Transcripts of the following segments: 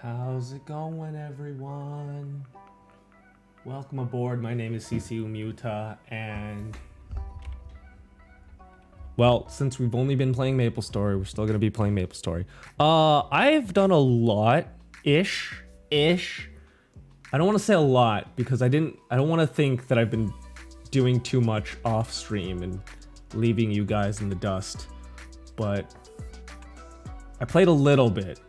How's it going, everyone? Welcome aboard. My name is Umiuta, and well, since we've only been playing Maplestory, we're still gonna be playing Maplestory. I've done a lot-ish. I don't want to say a lot because I don't want to think that I've been doing too much off stream and leaving you guys in the dust, but I played a little bit.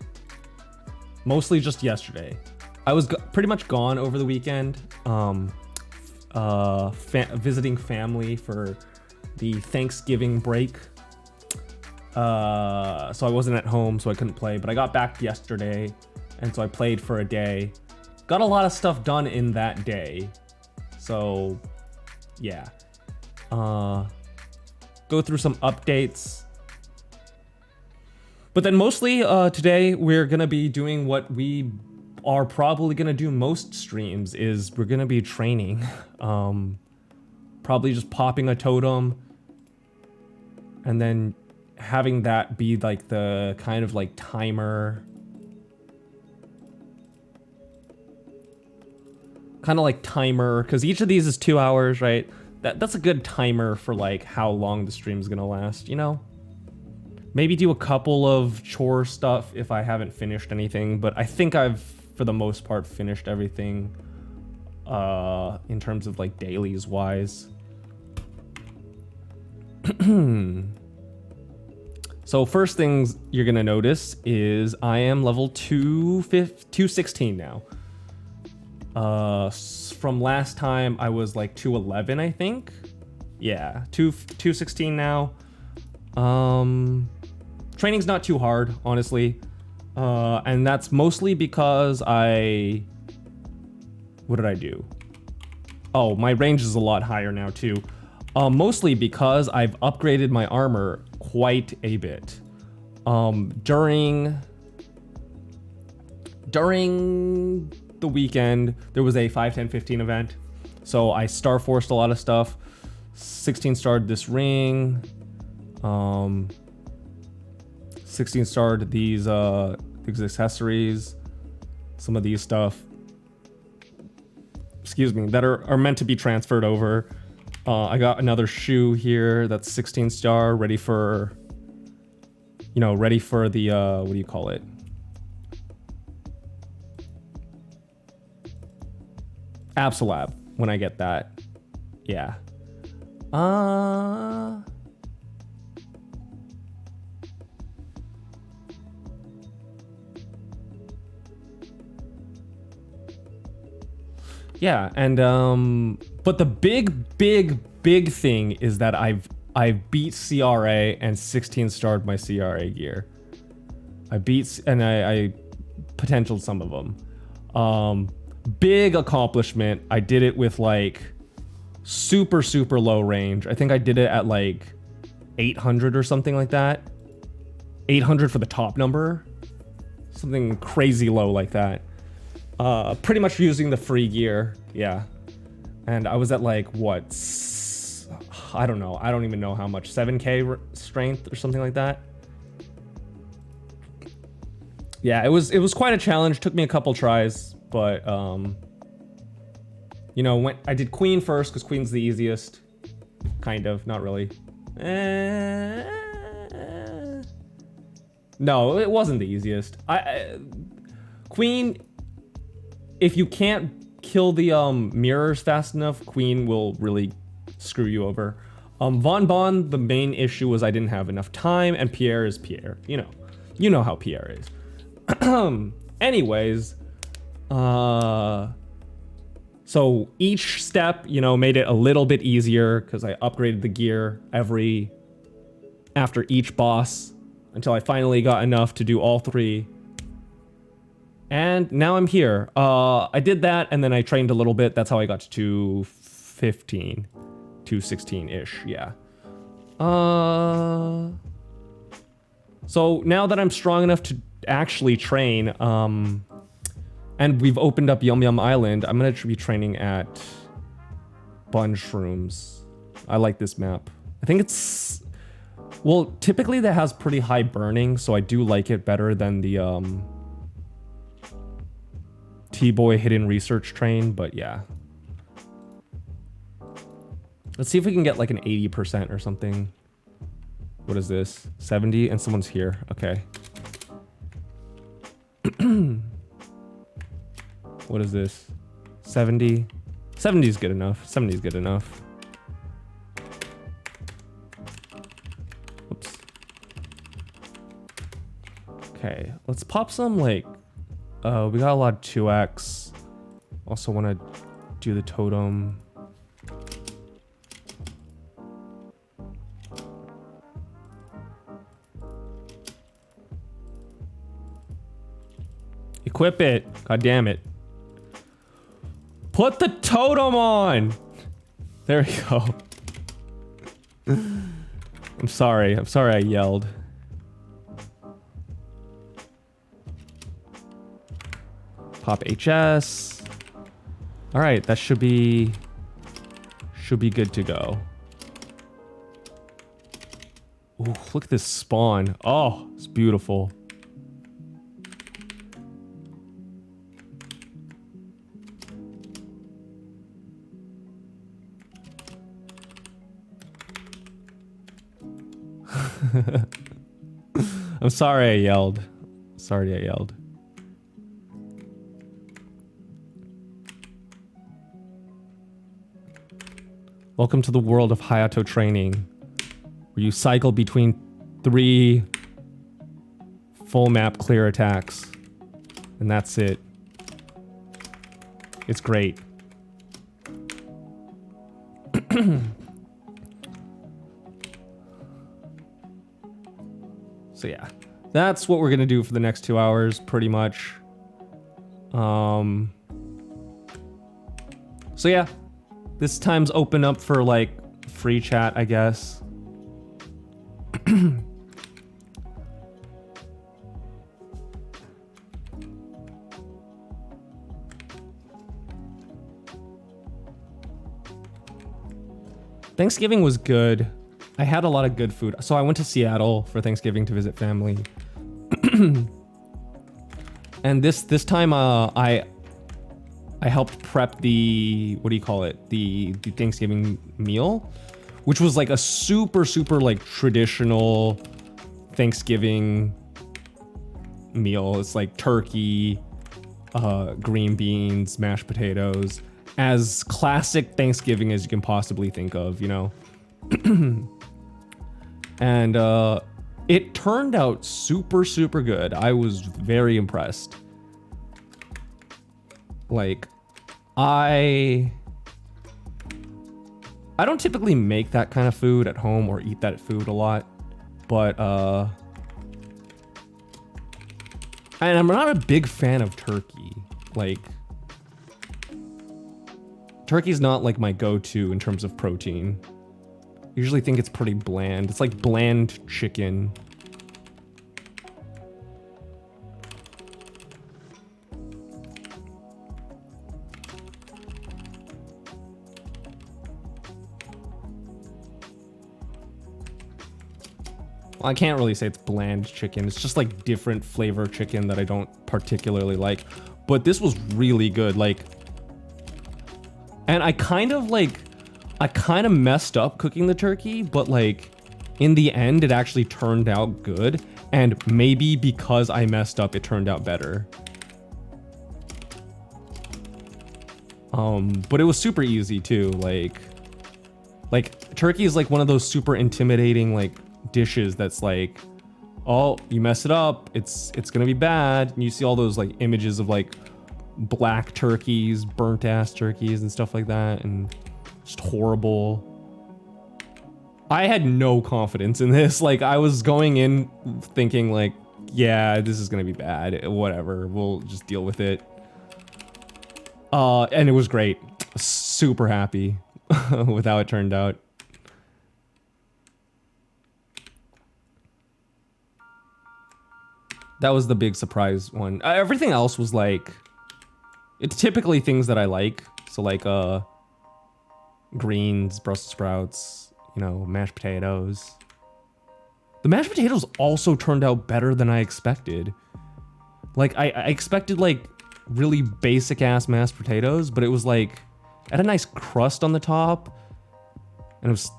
Mostly just yesterday. I was pretty much gone over the weekend, visiting family for the Thanksgiving break. So I wasn't at home, so I couldn't play, but I got back yesterday, and so I played for a day. Got a lot of stuff done in that day. So, yeah. Go through some updates. But then mostly today we're gonna be doing what we are probably gonna do most streams, is we're gonna be training. Probably just popping a totem and then having that be like the kind of like timer. Kind of like timer, because each of these is 2 hours, right? That's a good timer for like how long the stream's gonna last, you know? Maybe do a couple of chore stuff if I haven't finished anything, but I think I've, for the most part, finished everything in terms of like dailies wise. So first things you're gonna notice is I am level 216 now. From last time I was like 211, I think. Yeah, 216 now. Training's not too hard, honestly. And that's mostly because what did I do? Oh, my range is a lot higher now too. Mostly because I've upgraded my armor quite a bit. During the weekend, there was a 5, 10, 15 event. So I star forced a lot of stuff. 16 starred this ring. 16 starred these accessories, some of these stuff, excuse me, that are meant to be transferred over. I got another shoe here that's 16 star, ready for the, what do you call it? Absolab, when I get that. Yeah. Yeah, and but the big thing is that I've beat CRA and 16 starred my CRA gear. I potentialed some of them. Big accomplishment. I did it with like super low range. I think I did it at like 800 or something like that. 800 for the top number. Something crazy low like that. Pretty much using the free gear, yeah. And I was at like, what? I don't know. I don't even know how much. 7k strength or something like that. Yeah, it was quite a challenge. Took me a couple tries, but you know, when I did Queen first, because Queen's the easiest. Kind of, not really. No, it wasn't the easiest. Queen, if you can't kill the mirrors fast enough, Queen will really screw you over. Von Bon, the main issue was I didn't have enough time, and Pierre is Pierre. You know how Pierre is. Anyways, so each step, made it a little bit easier because I upgraded the gear after each boss until I finally got enough to do all three. And now I'm here. I did that, and then I trained a little bit. That's how I got to 215, 216-ish, yeah. So now that I'm strong enough to actually train, and we've opened up YumYum Island, I'm gonna be training at Bun Shrooms. I like this map. I think it's... Well, typically that has pretty high burning, so I do like it better than the T-Boy hidden research train, but yeah. Let's see if we can get like an 80% or something. What is this? 70 and someone's here. Okay. What is this? 70. 70 is good enough. 70 is good enough. Oops. Okay, let's pop some like, we got a lot of 2x. Also want to do the totem. Equip it. God damn it. Put the totem on. There we go. I'm sorry. I'm sorry I yelled. Pop HS. All right, that should be good to go. Ooh, look at this spawn. Oh, it's beautiful. I'm sorry I yelled. Sorry I yelled. Welcome to the world of Hayato training, where you cycle between 3 full map clear attacks, and that's it. It's great. So yeah, that's what we're gonna do for the next 2 hours, pretty much. So yeah, this time's open up for like free chat, I guess. Thanksgiving was good. I had a lot of good food. So I went to Seattle for Thanksgiving to visit family. And this time I helped prep the, what do you call it? The Thanksgiving meal, which was like a super like traditional Thanksgiving meal. It's like turkey, green beans, mashed potatoes, as classic Thanksgiving as you can possibly think of, you know? And it turned out super good. I was very impressed. Like, I don't typically make that kind of food at home or eat that food a lot, but and I'm not a big fan of turkey. Like, turkey's not like my go-to in terms of protein. I usually think it's pretty bland. It's like bland chicken. Well, I can't really say it's bland chicken. It's just like different flavor chicken that I don't particularly like. But this was really good. Like, and I kind of messed up cooking the turkey, but like in the end, it actually turned out good. And maybe because I messed up, it turned out better. But it was super easy too. Like turkey is like one of those super intimidating like dishes that's like, oh, you mess it up, it's gonna be bad. And you see all those like images of like black turkeys, burnt ass turkeys and stuff like that, and just horrible. I had no confidence in this. Like, I was going in thinking like, yeah, this is gonna be bad, whatever, we'll just deal with it. And it was great. Super happy with how it turned out. That was the big surprise one. Everything else was like, it's typically things that I like. So like greens, Brussels sprouts, you know, mashed potatoes. The mashed potatoes also turned out better than I expected. Like I expected like really basic ass mashed potatoes, but it was like, it had a nice crust on the top, and it was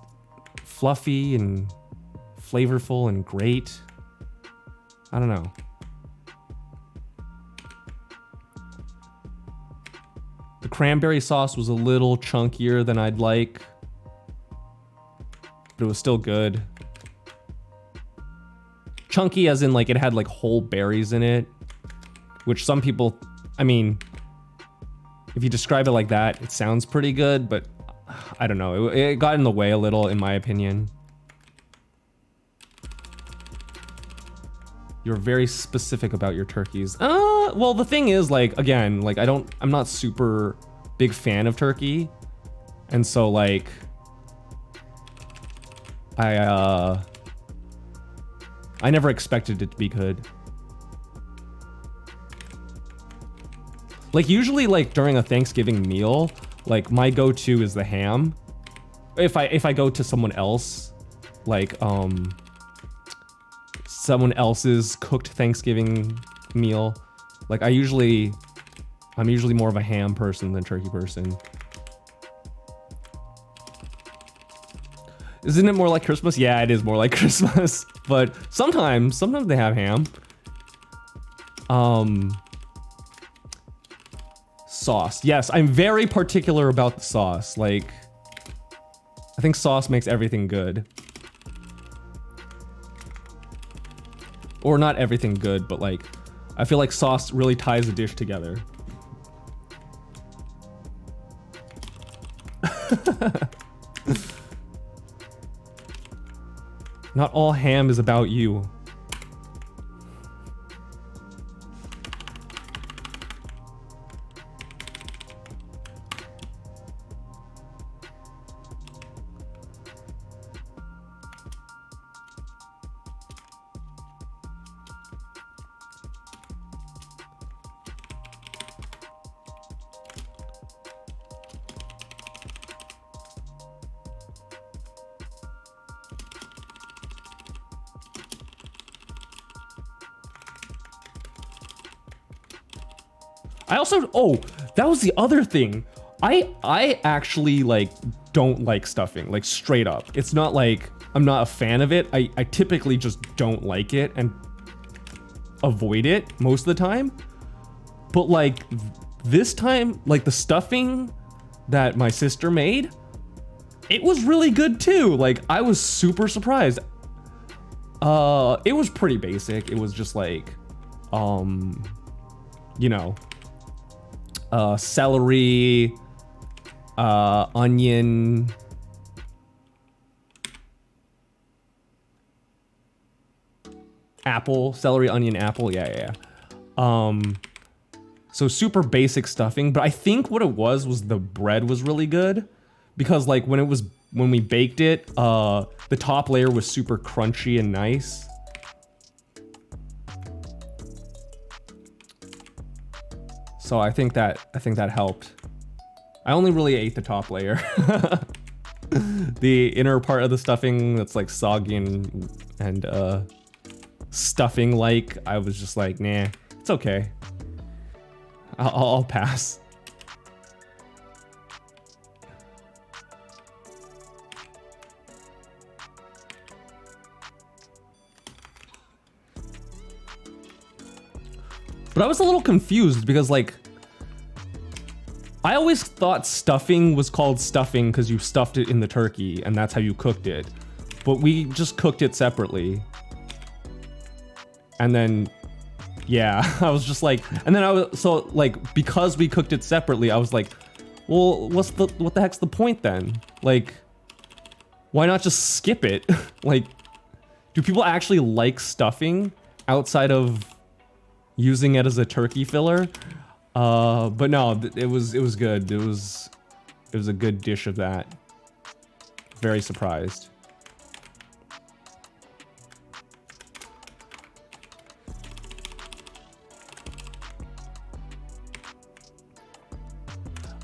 fluffy and flavorful and great. I don't know. The cranberry sauce was a little chunkier than I'd like, but it was still good. Chunky as in like it had like whole berries in it, which some people, I mean, if you describe it like that, it sounds pretty good, but I don't know. It got in the way a little, in my opinion. You're very specific about your turkeys. Well, the thing is, like, again, like, I'm not super big fan of turkey. And so, like, I never expected it to be good. Like, usually, like, during a Thanksgiving meal, like, my go-to is the ham. If I go to someone else, like, someone else's cooked Thanksgiving meal, like, I'm usually more of a ham person than turkey person. Isn't it more like Christmas? Yeah, it is more like Christmas, but sometimes they have ham. Sauce. Yes, I'm very particular about the sauce. Like, I think sauce makes everything good. Or not everything good, but like, I feel like sauce really ties a dish together. Not all ham is about you. I also, oh, that was the other thing. I actually like don't like stuffing, like straight up. It's not like I'm not a fan of it. I typically just don't like it and avoid it most of the time. But like this time, like the stuffing that my sister made, it was really good too. Like I was super surprised. It was pretty basic. It was just like, you know, celery, onion, apple, celery, onion, apple. Yeah. So super basic stuffing, but I think what it was the bread was really good because like when we baked it, the top layer was super crunchy and nice. So I think that helped. I only really ate the top layer. The inner part of the stuffing that's like soggy and stuffing like, I was just like, nah, it's okay. I'll pass. But I was a little confused because like, I always thought stuffing was called stuffing because you stuffed it in the turkey and that's how you cooked it. But we just cooked it separately. And then, yeah, I was just like, and then so like, because we cooked it separately, I was like, well, what the heck's the point then? Like, why not just skip it? Like, do people actually like stuffing outside of using it as a turkey filler? But no, it was good. It was a good dish of that. Very surprised.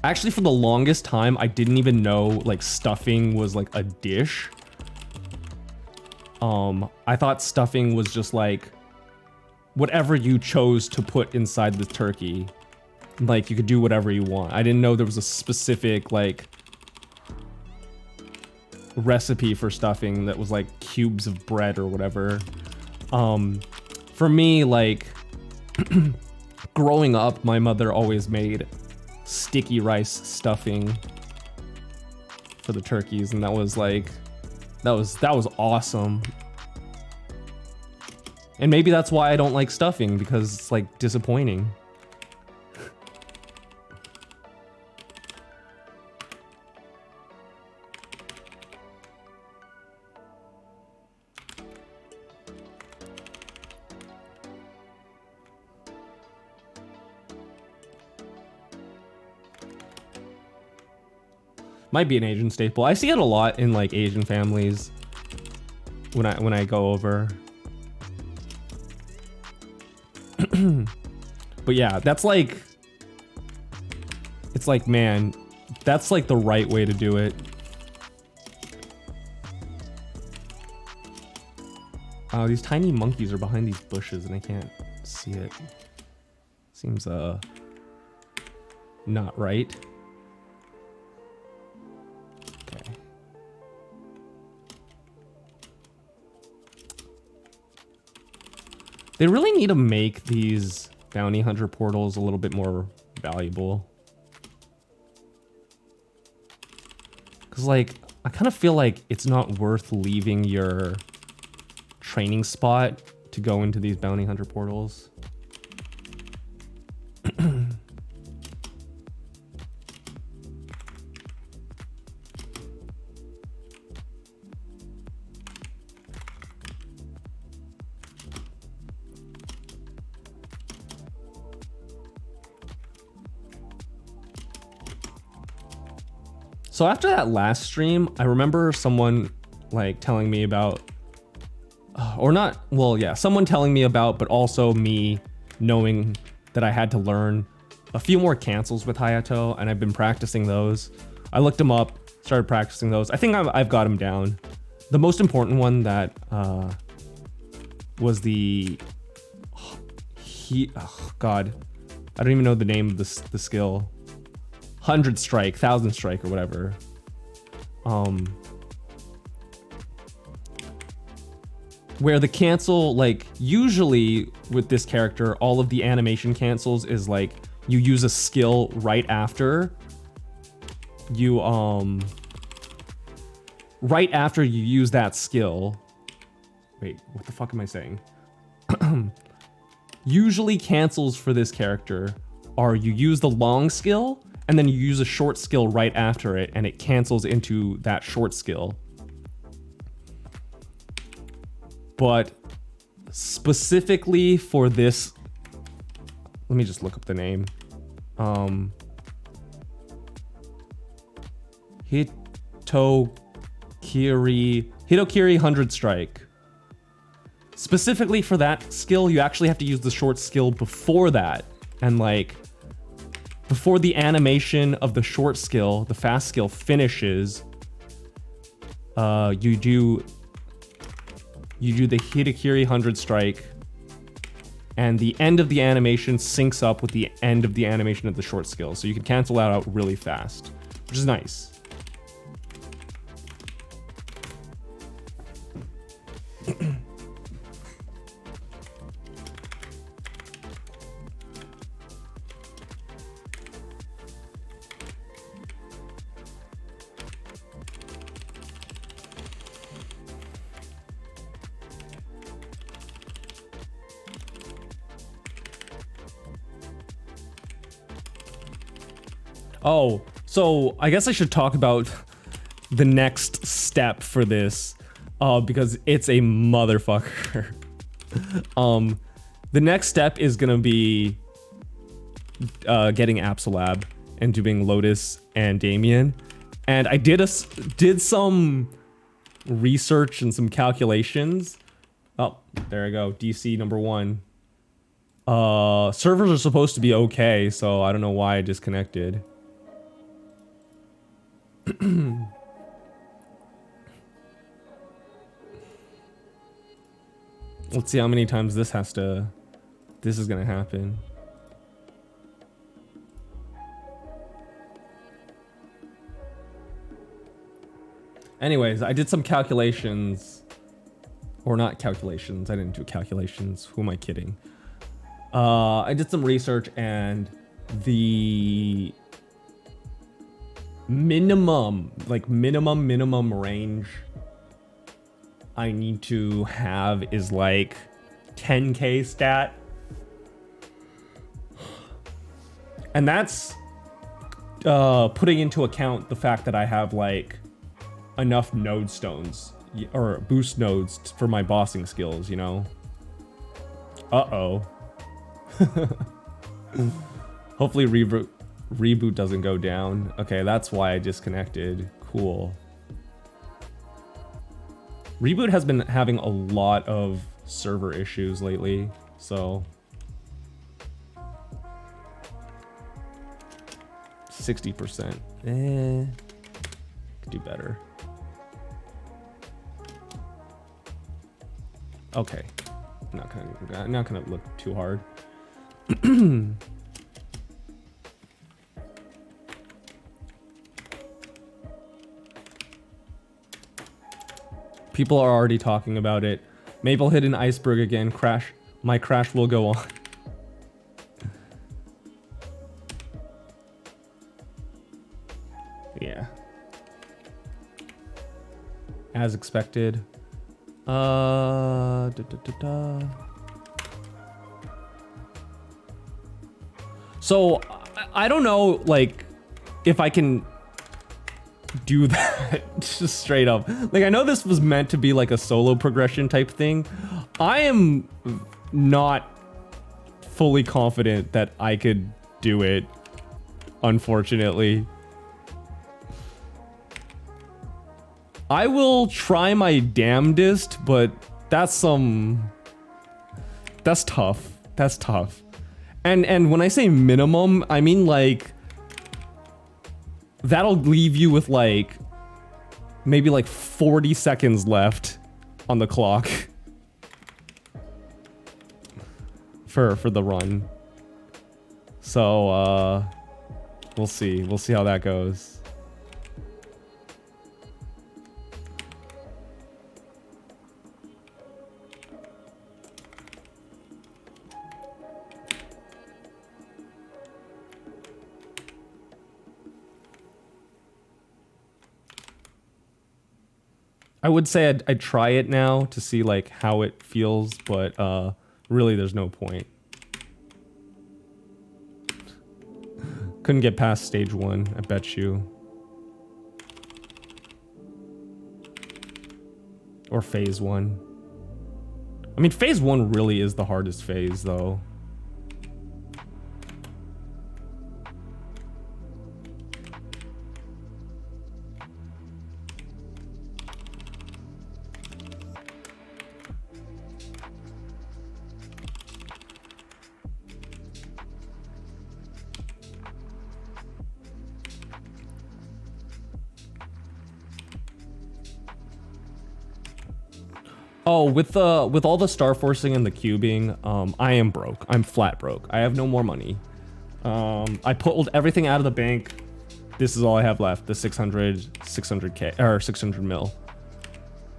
Actually, for the longest time, I didn't even know like stuffing was like a dish. I thought stuffing was just like whatever you chose to put inside the turkey. Like, you could do whatever you want. I didn't know there was a specific, like, recipe for stuffing that was, like, cubes of bread or whatever. For me, like, growing up, my mother always made sticky rice stuffing for the turkeys, and that was, like, that was awesome. And maybe that's why I don't like stuffing, because it's, like, disappointing. Might be an Asian staple. I see it a lot in like Asian families when I go over. But yeah, that's like, it's like, man, that's like the right way to do it. Oh, these tiny monkeys are behind these bushes and I can't see it. Seems not right. Okay. They really need to make these bounty hunter portals a little bit more valuable. Cause like, I kind of feel like it's not worth leaving your training spot to go into these bounty hunter portals. So after that last stream, I remember someone like telling me about, or not, well, yeah, someone telling me about, but also me knowing that I had to learn a few more cancels with Hayato, and I've been practicing those. I looked them up, started practicing those. I think I've got them down. The most important one that was the, oh God, I don't even know the name of the skill. 100 strike, 1000 strike, or whatever. Where the cancel, like, usually with this character, all of the animation cancels is like, you use a skill right after you, right after you use that skill. Wait, what the fuck am I saying? Usually cancels for this character are you use the long skill, and then you use a short skill right after it, and it cancels into that short skill. But specifically for this, let me just look up the name. Hitokiri 100 strike. Specifically for that skill, you actually have to use the short skill before that, and like, before the animation of the short skill, the fast skill finishes, you do the Hitokiri 100 strike, and the end of the animation syncs up with the end of the animation of the short skill, so you can cancel that out really fast, which is nice. Oh, so I guess I should talk about the next step for this, because it's a motherfucker. The next step is gonna be getting Absolab and doing Lotus and Damien, and I did some research and some calculations. Oh, there I go. DC number 1. Servers are supposed to be okay, so I don't know why I disconnected. Let's see how many times this is gonna happen. Anyways, I did some calculations. Or not calculations. I didn't do calculations. Who am I kidding? I did some research and the minimum range I need to have is like 10k stat. And that's putting into account the fact that I have like enough node stones or boost nodes for my bossing skills, you know? Uh-oh. Hopefully reboot doesn't go down. Okay, that's why I disconnected. Cool. Reboot has been having a lot of server issues lately, so 60%. Could do better. Okay. I'm not gonna look too hard. People are already talking about it. Maple hit an iceberg again. Crash. My crash will go on. Yeah. As expected. So I don't know, like, if I can do that just straight up. Like, I know this was meant to be like a solo progression type thing. I am not fully confident that I could do it, unfortunately. I will try my damnedest, but that's tough. That's tough. And when I say minimum, I mean like that'll leave you with like maybe like 40 seconds left on the clock for the run. So we'll see. We'll see how that goes. I would say I'd try it now to see like how it feels, but really there's no point. Couldn't get past stage 1, I bet you. Or phase 1. I mean, phase 1 really is the hardest phase though. Oh, with all the star forcing and the cubing, I am broke. I'm flat broke. I have no more money. I pulled everything out of the bank. This is all I have left, the 600k or 600 mil.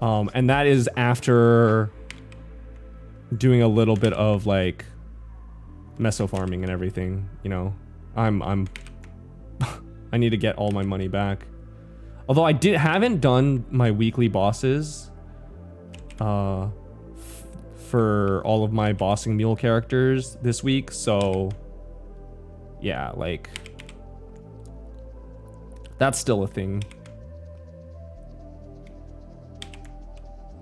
And that is after doing a little bit of like meso farming and everything, you know. I'm I need to get all my money back. Although I haven't done my weekly bosses for all of my bossing mule characters this week, so yeah, like that's still a thing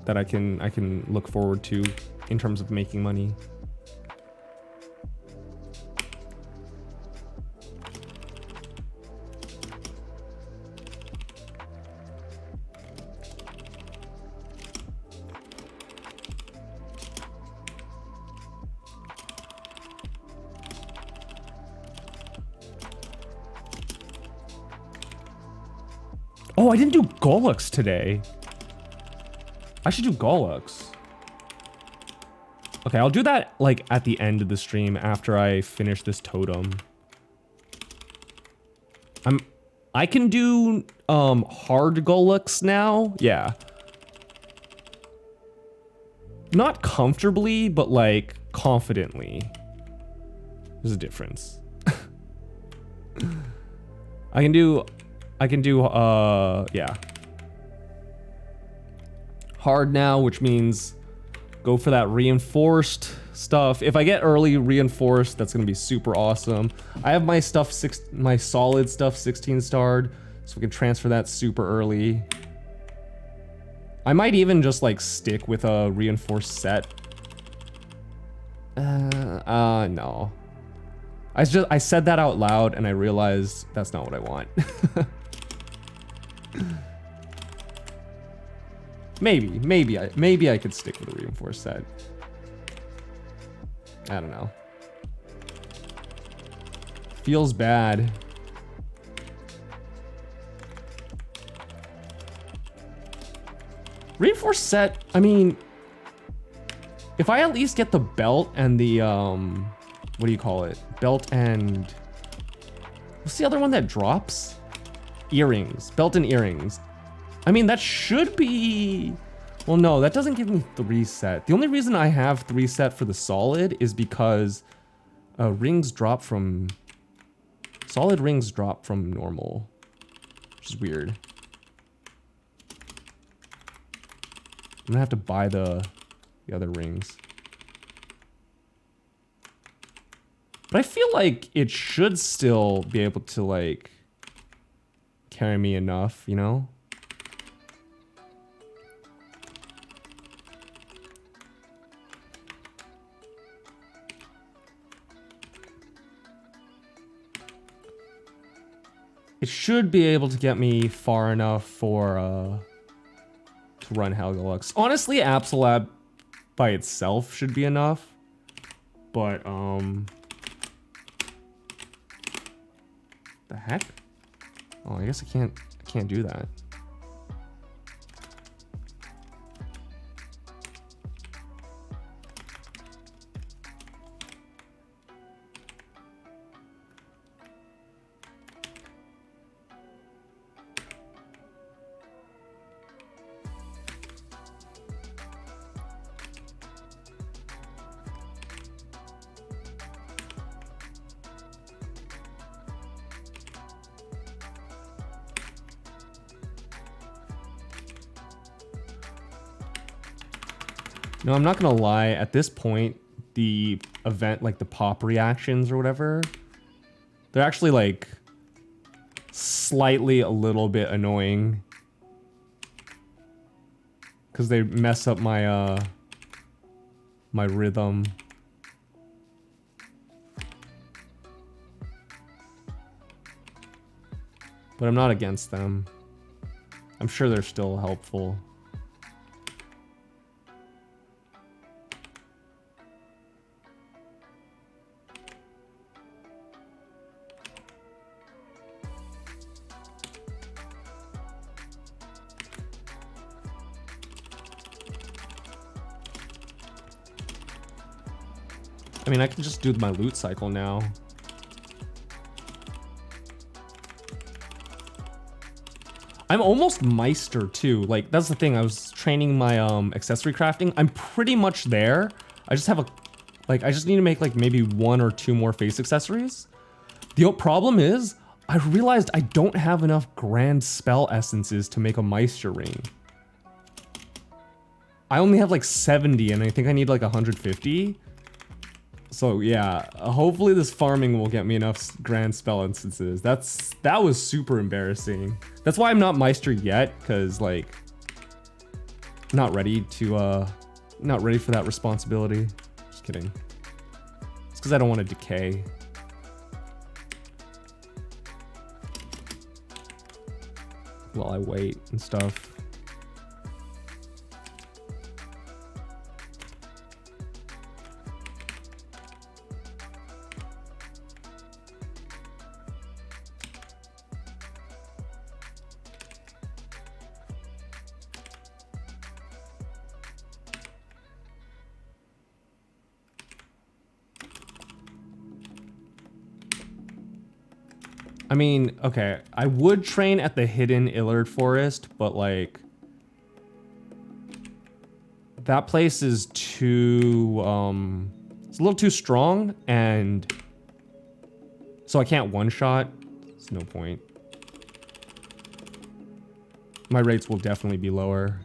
that I can look forward to in terms of making money. Oh, I didn't do Golux today. I should do Golux. Okay, I'll do that like at the end of the stream after I finish this totem. I can do hard Golux now. Yeah. Not comfortably, but like confidently. There's a difference. I can do yeah. Hard now, which means go for that reinforced stuff. If I get early reinforced, that's gonna be super awesome. I have my stuff my solid stuff 16 starred, so we can transfer that super early. I might even just like stick with a reinforced set. No. I said that out loud and I realized that's not what I want. Maybe I could stick with a reinforced set. I don't know. Feels bad. Reinforced set, I mean, if I at least get the belt and the, what do you call it? Belt and, what's the other one that drops? Earrings, belt and earrings. I mean, that should be, well, no, that doesn't give me 3 set. The only reason I have 3 set for the solid is because rings drop from, solid rings drop from normal, which is weird. I'm gonna have to buy the other rings. But I feel like it should still be able to like carry me enough, you know? It should be able to get me far enough for to run Helgalux. Honestly, Absolab by itself should be enough. But the heck? Oh, I guess I can't do that. No, I'm not gonna lie, at this point, the event, like the pop reactions or whatever, they're actually like slightly a little bit annoying. Cause they mess up my my rhythm. But I'm not against them. I'm sure they're still helpful. I mean, I can just do my loot cycle now. I'm almost Meister too. Like, that's the thing. I was training my accessory crafting. I'm pretty much there. I just have a, like, I just need to make like maybe 1 or 2 more face accessories. The problem is, I realized I don't have enough grand spell essences to make a Meister ring. I only have like 70 and I think I need like 150. So yeah, hopefully this farming will get me enough grand spell instances. That was super embarrassing. That's why I'm not Meister yet, because like, not ready for that responsibility. Just kidding. It's because I don't want to decay. While I wait and stuff. I mean, okay, I would train at the hidden Illard Forest, but like that place is too it's a little too strong, and so I can't one-shot. It's no point. My rates will definitely be lower.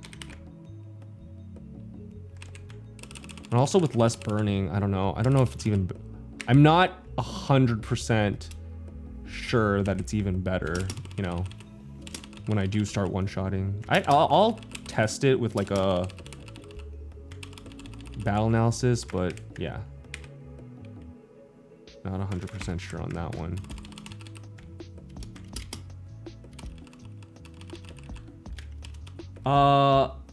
And also with less burning, I don't know. I don't know if it's even, I'm not 100% sure that it's even better, you know, when I do start one-shotting. I'll test it with like a battle analysis, but yeah. Not 100% sure on that one.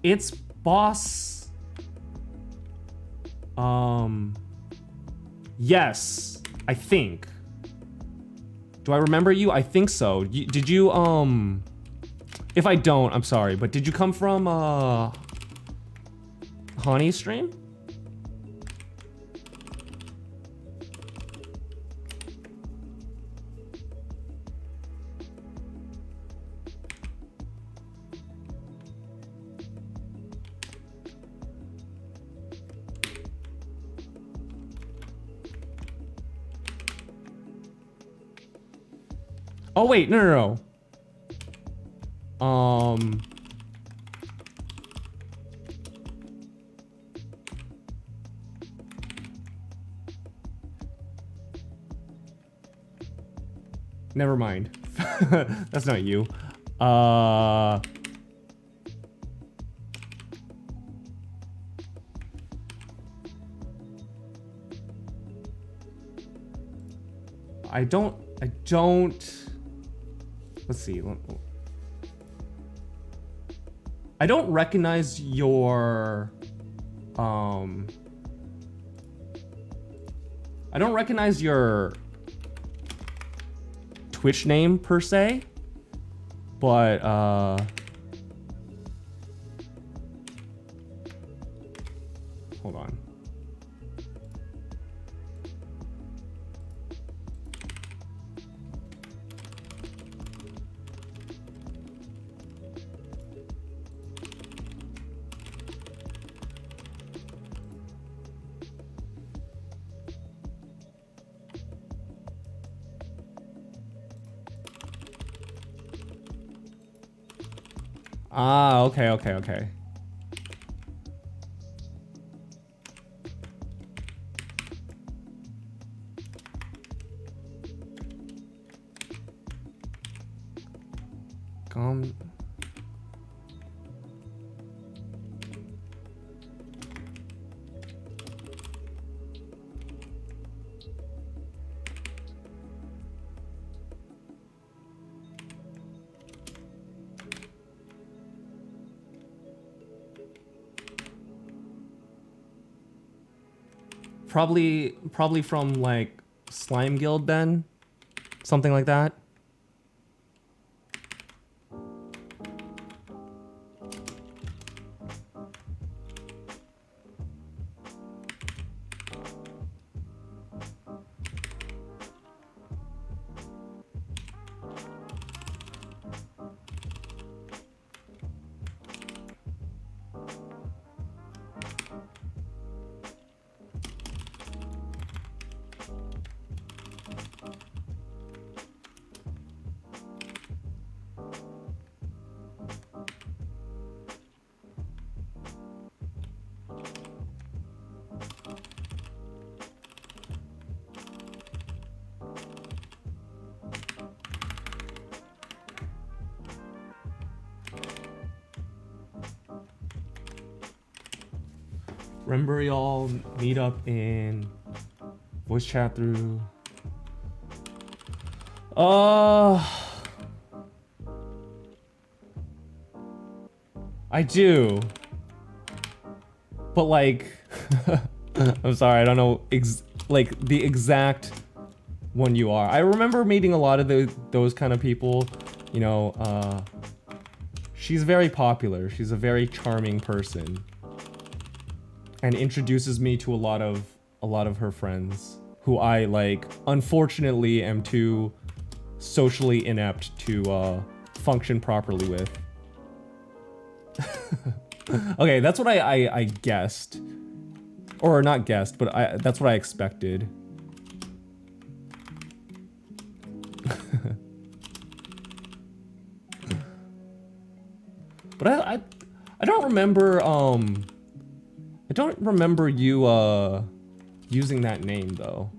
It's boss. Yes, I think. Do I remember you? I think so. Did you, if I don't, I'm sorry, but did you come from, Honey stream? Oh wait, no. Never mind. That's not you. I don't. Let's see. I don't recognize your, I don't recognize your Twitch name per se, but, hold on. Ah, okay. Probably from like Slime Guild then, something like that. Remember y'all meet up in voice chat through. I do. But like, I'm sorry, I don't know like the exact one you are. I remember meeting a lot of those kind of people, you know, she's very popular. She's a very charming person. And introduces me to a lot of her friends who I like unfortunately am too socially inept to function properly with. Okay, that's what I guessed. Or not guessed, but that's what I expected. But I don't remember you using that name though.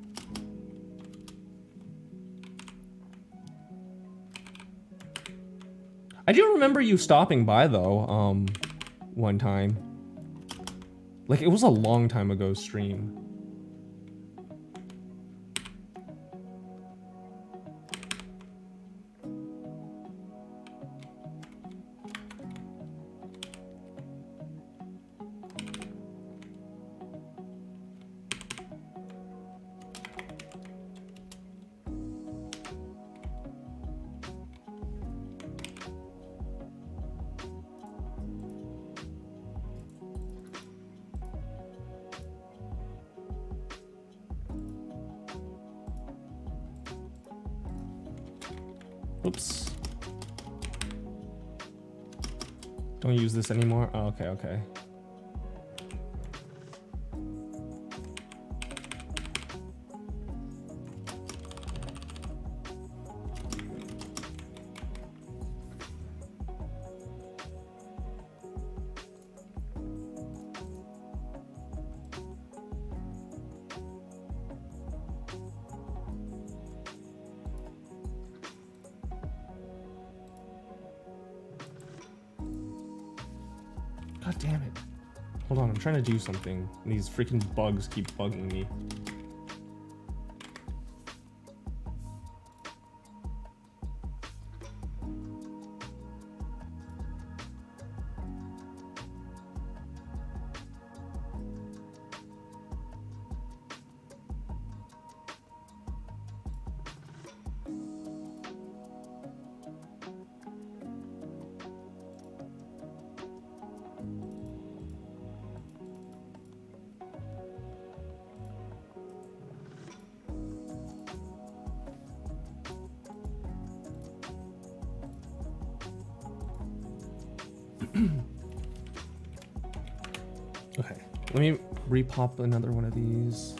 I do remember you stopping by though, one time. Like it was a long time ago stream. Oops. Don't use this anymore? Oh, okay, okay. God damn it. Hold on, I'm trying to do something. And these freaking bugs keep bugging me. Okay, let me repop another one of these.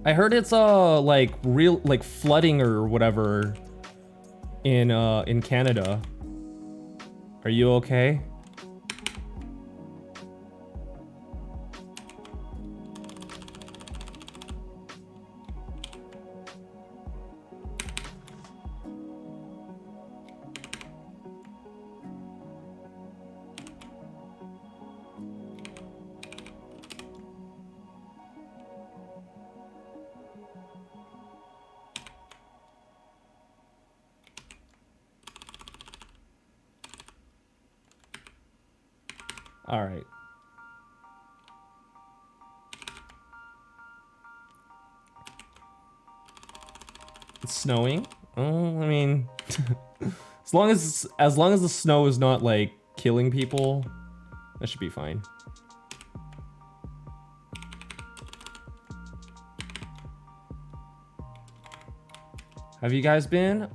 I heard it's like real like flooding or whatever in Canada. Are you okay? All right. It's snowing. Oh, I mean, as long as the snow is not like killing people, that should be fine. Have you guys been?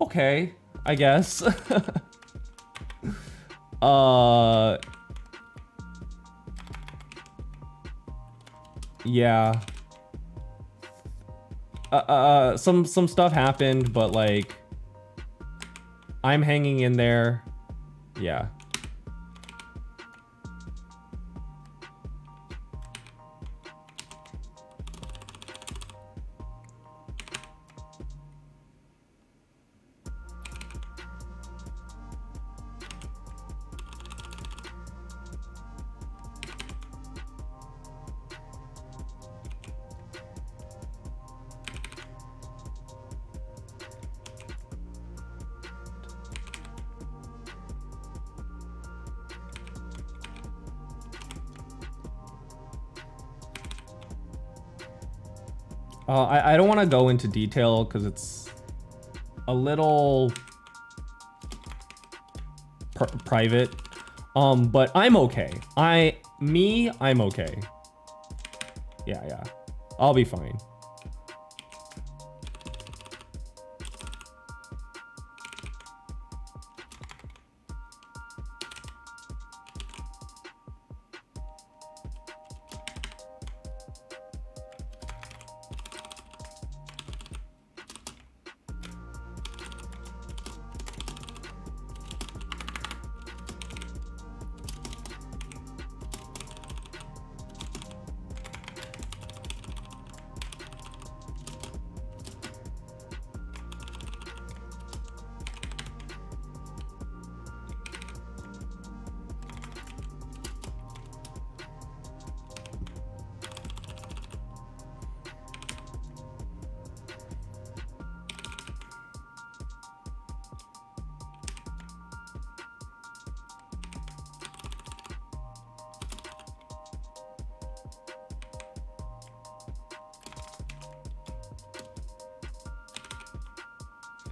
Okay, I guess. Yeah. Some stuff happened, but like, I'm hanging in there. Yeah. I don't want to go into detail because it's a little private. But I'm okay. I'm okay. Yeah. I'll be fine.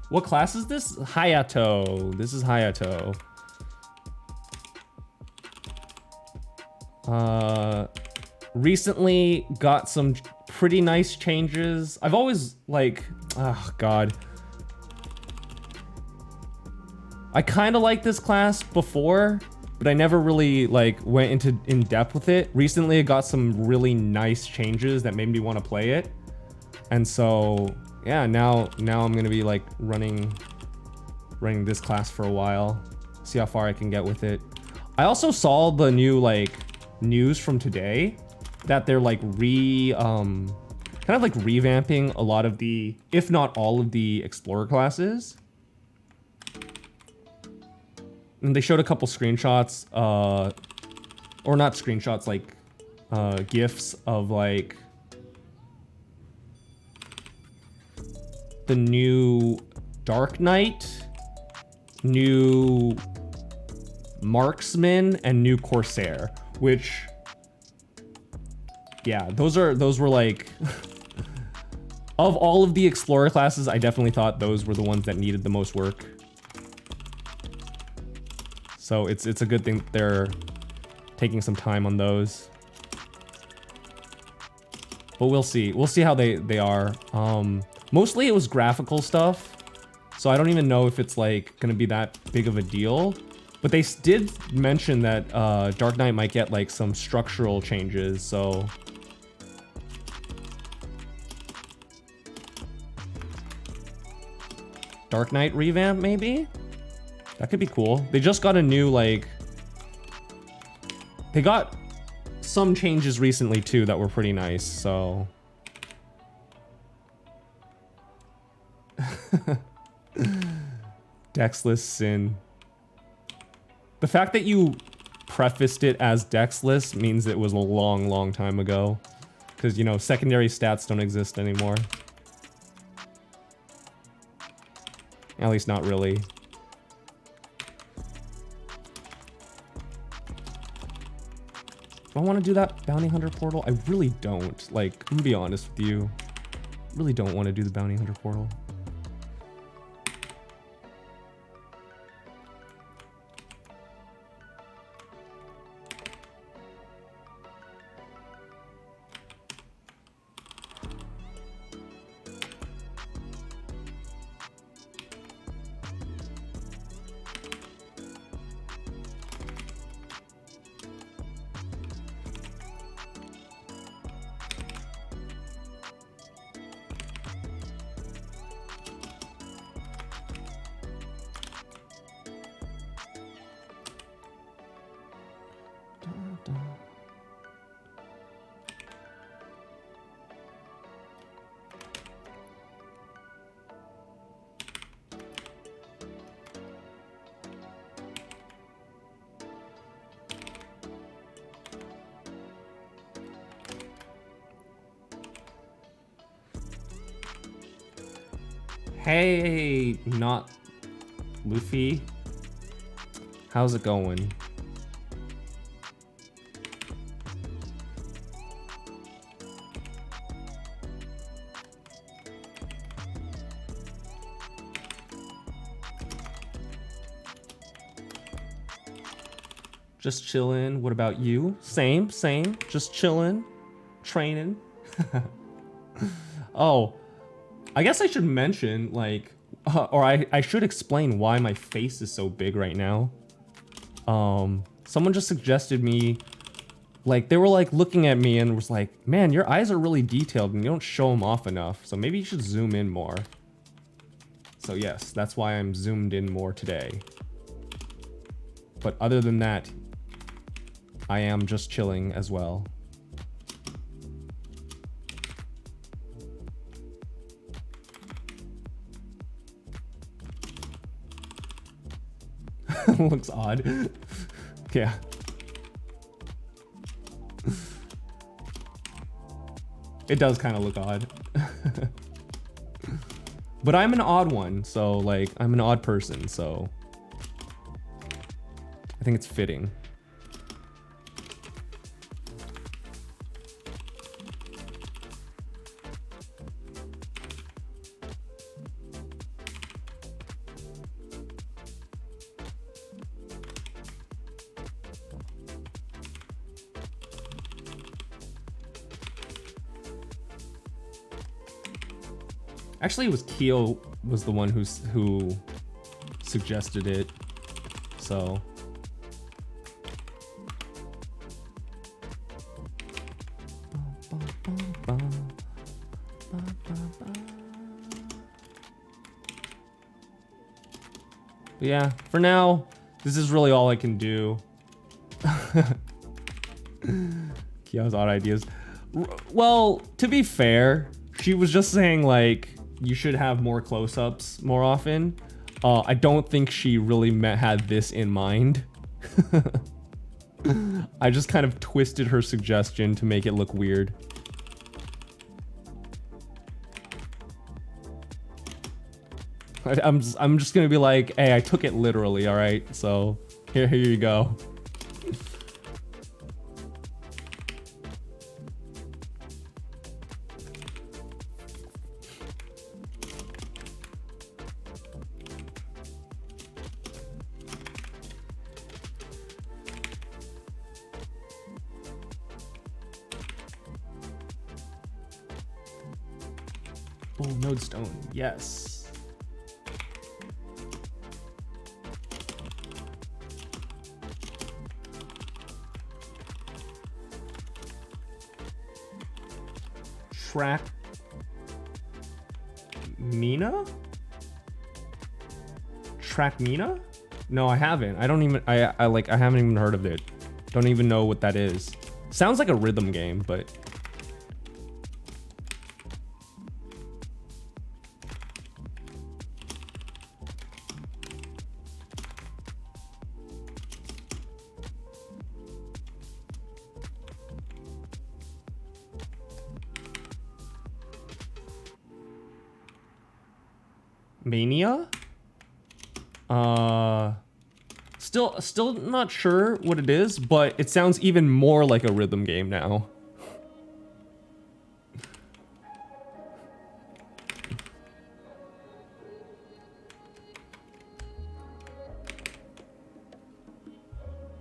What class is this? Hayato. This is Hayato. Recently got some pretty nice changes. I've always like, oh god. I kind of liked this class before, but I never really like went in depth with it. Recently, I got some really nice changes that made me want to play it. And so, yeah, now I'm gonna be like running this class for a while, see how far I can get with it. I also saw the new like news from today that they're like kind of like revamping a lot of the, if not all of the Explorer classes. And they showed a couple screenshots, or not screenshots, like GIFs of like the new Dark Knight, new Marksman, and new Corsair, which, yeah, those were like, of all of the Explorer classes, I definitely thought those were the ones that needed the most work. So it's a good thing that they're taking some time on those. But we'll see. We'll see how they are. Mostly it was graphical stuff, so I don't even know if it's like gonna be that big of a deal. But they did mention that Dark Knight might get like some structural changes, so. Dark Knight revamp, maybe? That could be cool. They just got a new, like... They got some changes recently, too, that were pretty nice, so... Dexless Sin. The fact that you prefaced it as Dexless means it was a long, long time ago. Because, you know, secondary stats don't exist anymore. At least not really. Do I want to do that bounty hunter portal? I really don't. Like, I'm gonna be honest with you. I really don't want to do the bounty hunter portal. Hey, not Luffy. How's it going? Just chillin'. What about you? Same. Just chillin'. Training. Oh, I guess I should mention, like, or I should explain why my face is so big right now. Someone just suggested me, like, they were like looking at me and was like, man, your eyes are really detailed and you don't show them off enough. So maybe you should zoom in more. So yes, that's why I'm zoomed in more today. But other than that, I am just chilling as well. Looks odd. Yeah. It does kind of look odd. But I'm an odd one, so like, I'm an odd person, so I think it's fitting. Actually, it was Keo was the one who suggested it, so. But yeah, for now, this is really all I can do. Keo's odd ideas. Well, to be fair, she was just saying like, you should have more close-ups more often. I don't think she really had this in mind. I just kind of twisted her suggestion to make it look weird. I'm just gonna be like, hey, I took it literally, all right? So here you go. Oh, node stone, yes. Track Mina? Track Mina? No, I haven't. I don't even I haven't even heard of it. Don't even know what that is. Sounds like a rhythm game, but Mania? Still not sure what it is, but it sounds even more like a rhythm game now.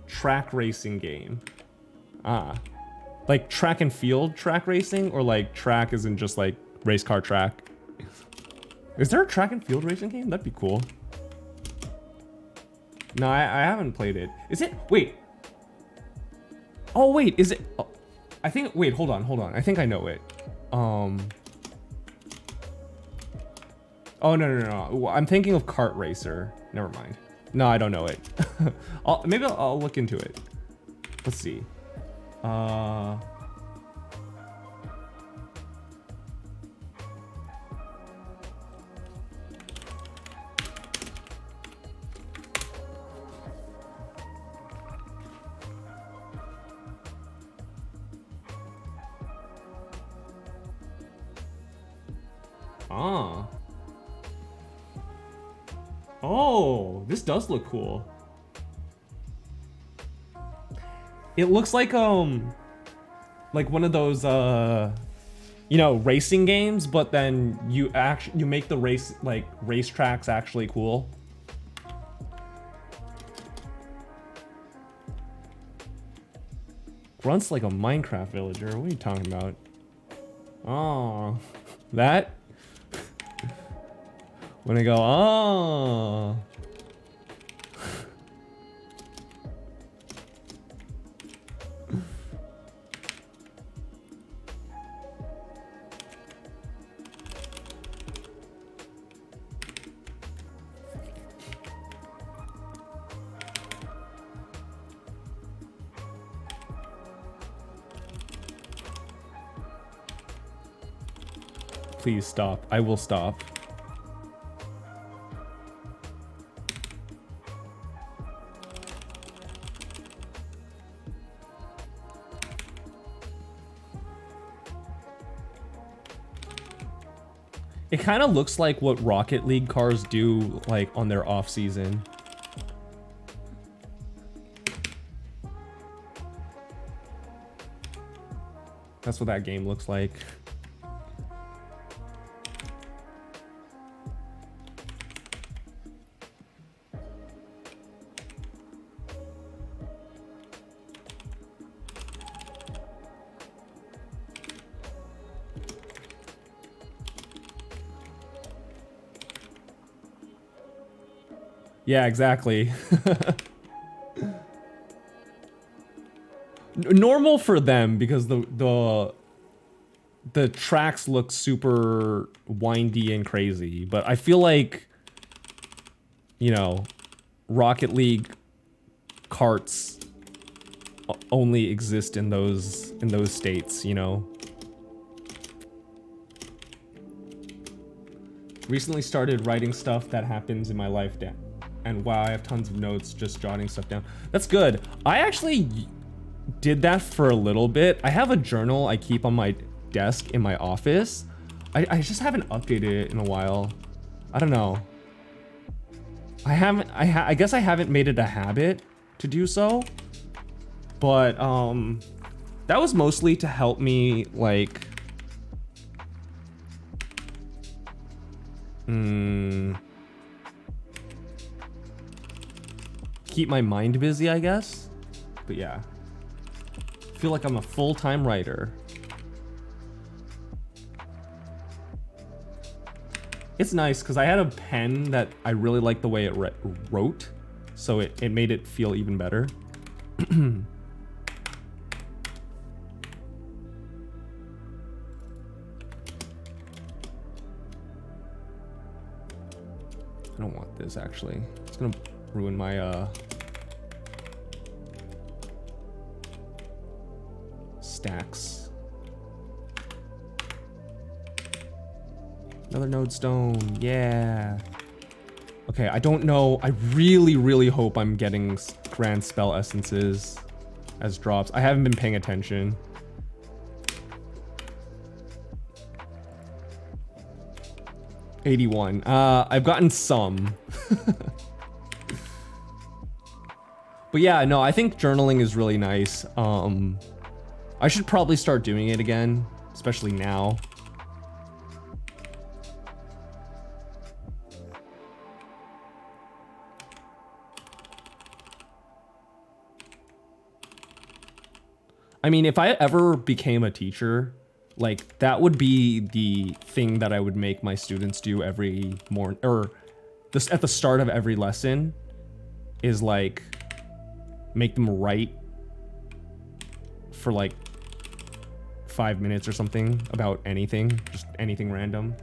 Track racing game. Ah. Like track and field track racing, or like track as in just like race car track? Is there a track and field racing game? That'd be cool. No, I haven't played it. Is it? Wait. Oh, wait, is it? Oh, I think, wait, hold on. I think I know it. Oh, no. I'm thinking of Kart Racer. Never mind. No, I don't know it. Maybe I'll look into it. Let's see. Ah. Oh, this does look cool. It looks like one of those you know, racing games, but then you make the racetracks actually cool. grunts like a Minecraft villager. What are you talking about? Oh, that? When I go, oh. Please stop. I will stop. It kind of looks like what Rocket League cars do, like, on their off season. That's what that game looks like. Yeah, exactly. Normal for them because the tracks look super windy and crazy, but I feel like, you know, Rocket League carts only exist in those states, you know. Recently started writing stuff that happens in my life down. And wow, I have tons of notes just jotting stuff down. That's good. I actually did that for a little bit. I have a journal I keep on my desk in my office. I just haven't updated it in a while. I don't know. I guess I haven't made it a habit to do so. But that was mostly to help me like keep my mind busy, I guess. But yeah, I feel like I'm a full-time writer. It's nice because I had a pen that I really liked the way it wrote, so it made it feel even better. I don't want this actually. It's gonna ruin my stacks. Another node stone, yeah. Okay, I don't know. I really hope I'm getting grand spell essences as drops. I haven't been paying attention. $81. I've gotten some. But yeah, no, I think journaling is really nice. I should probably start doing it again, especially now. I mean, if I ever became a teacher, like that would be the thing that I would make my students do every morning, or this at the start of every lesson, is like make them write for like 5 minutes or something about anything, just anything random.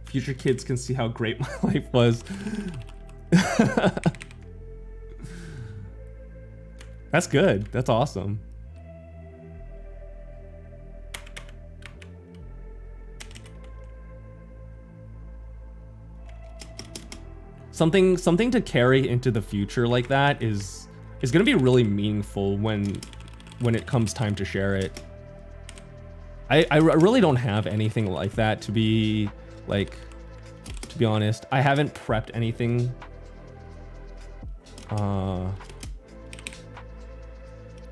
Future kids can see how great my life was. That's good. That's awesome. Something to carry into the future like that is gonna be really meaningful when it comes time to share it. I really don't have anything like that to be honest. I haven't prepped anything.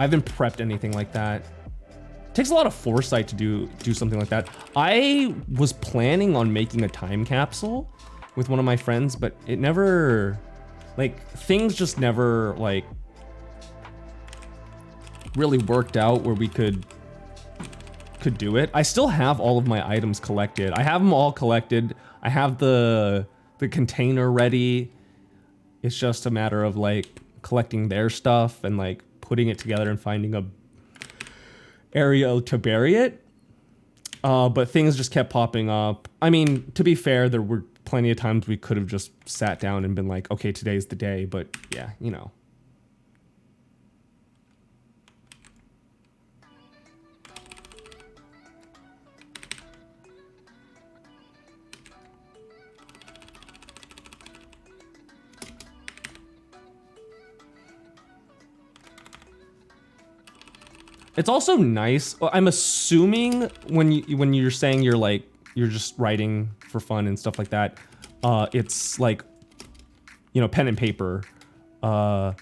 I haven't prepped anything like that. It takes a lot of foresight to do something like that. I was planning on making a time capsule with one of my friends, but it never like things just never like really worked out where we could do it. I still have all of my items collected. I have them all collected. I have the container ready. It's just a matter of like collecting their stuff and like putting it together and finding a area to bury it. But things just kept popping up. I mean, to be fair, there were plenty of times we could have just sat down and been like, okay, today's the day. But yeah, you know. It's also nice. I'm assuming when you're saying you're just writing for fun and stuff like that, it's like, you know, pen and paper, and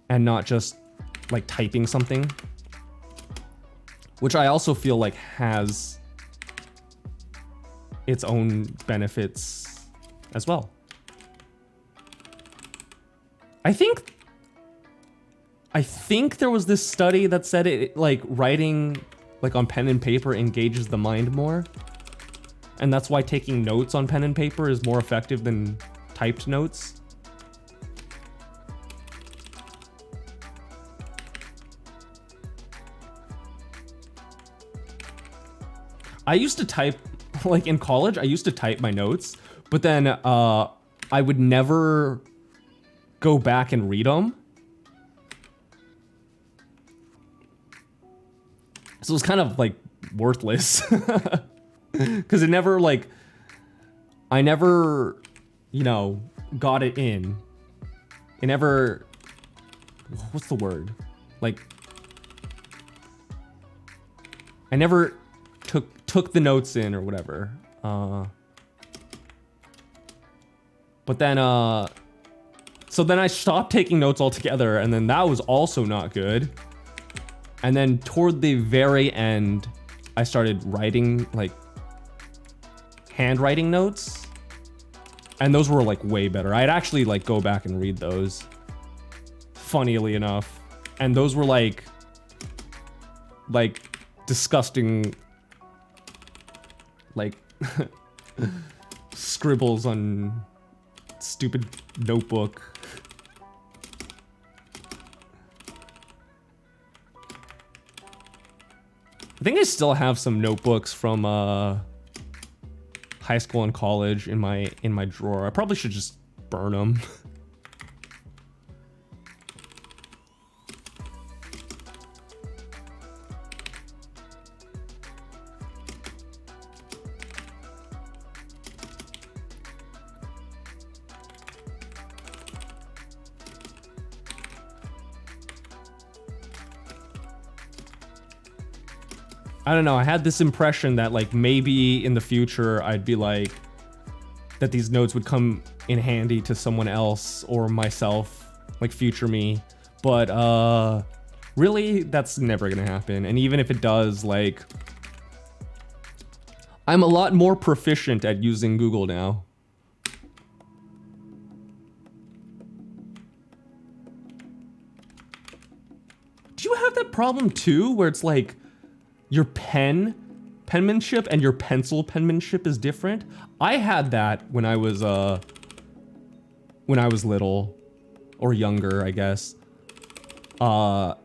not just like typing something, which I also feel like has its own benefits as well. I think there was this study that said it like writing like on pen and paper engages the mind more. And that's why taking notes on pen and paper is more effective than typed notes. I used to type, like in college, I used to type my notes, but then I would never go back and read them. So it was kind of like worthless because it never like, I never, you know, got it in. It never, what's the word? Like, I never took the notes in or whatever. But then, so then I stopped taking notes altogether, and then that was also not good. And then toward the very end, I started writing, like, handwriting notes. And those were, like, way better. I'd actually, like, go back and read those, funnily enough. And those were, like, disgusting, like, scribbles on stupid notebook. I think I still have some notebooks from high school and college in my drawer. I probably should just burn them. I don't know, I had this impression that like maybe in the future I'd be like, that these notes would come in handy to someone else or myself, like future me. But really, that's never gonna happen. And even if it does, like, I'm a lot more proficient at using Google now. Do you have that problem too, where it's like, your penmanship and your pencil penmanship is different? I had that when I was little or younger, I guess. Now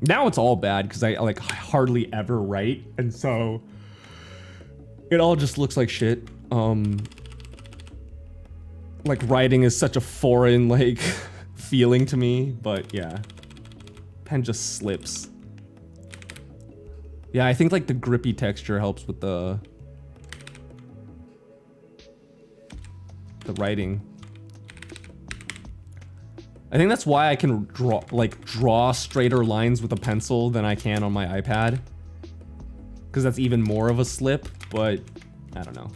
it's all bad because I hardly ever write, and so it all just looks like shit. Like writing is such a foreign like feeling to me, but yeah. Pen just slips. Yeah, I think like the grippy texture helps with the writing. I think that's why I can draw straighter lines with a pencil than I can on my iPad. Because that's even more of a slip, but I don't know.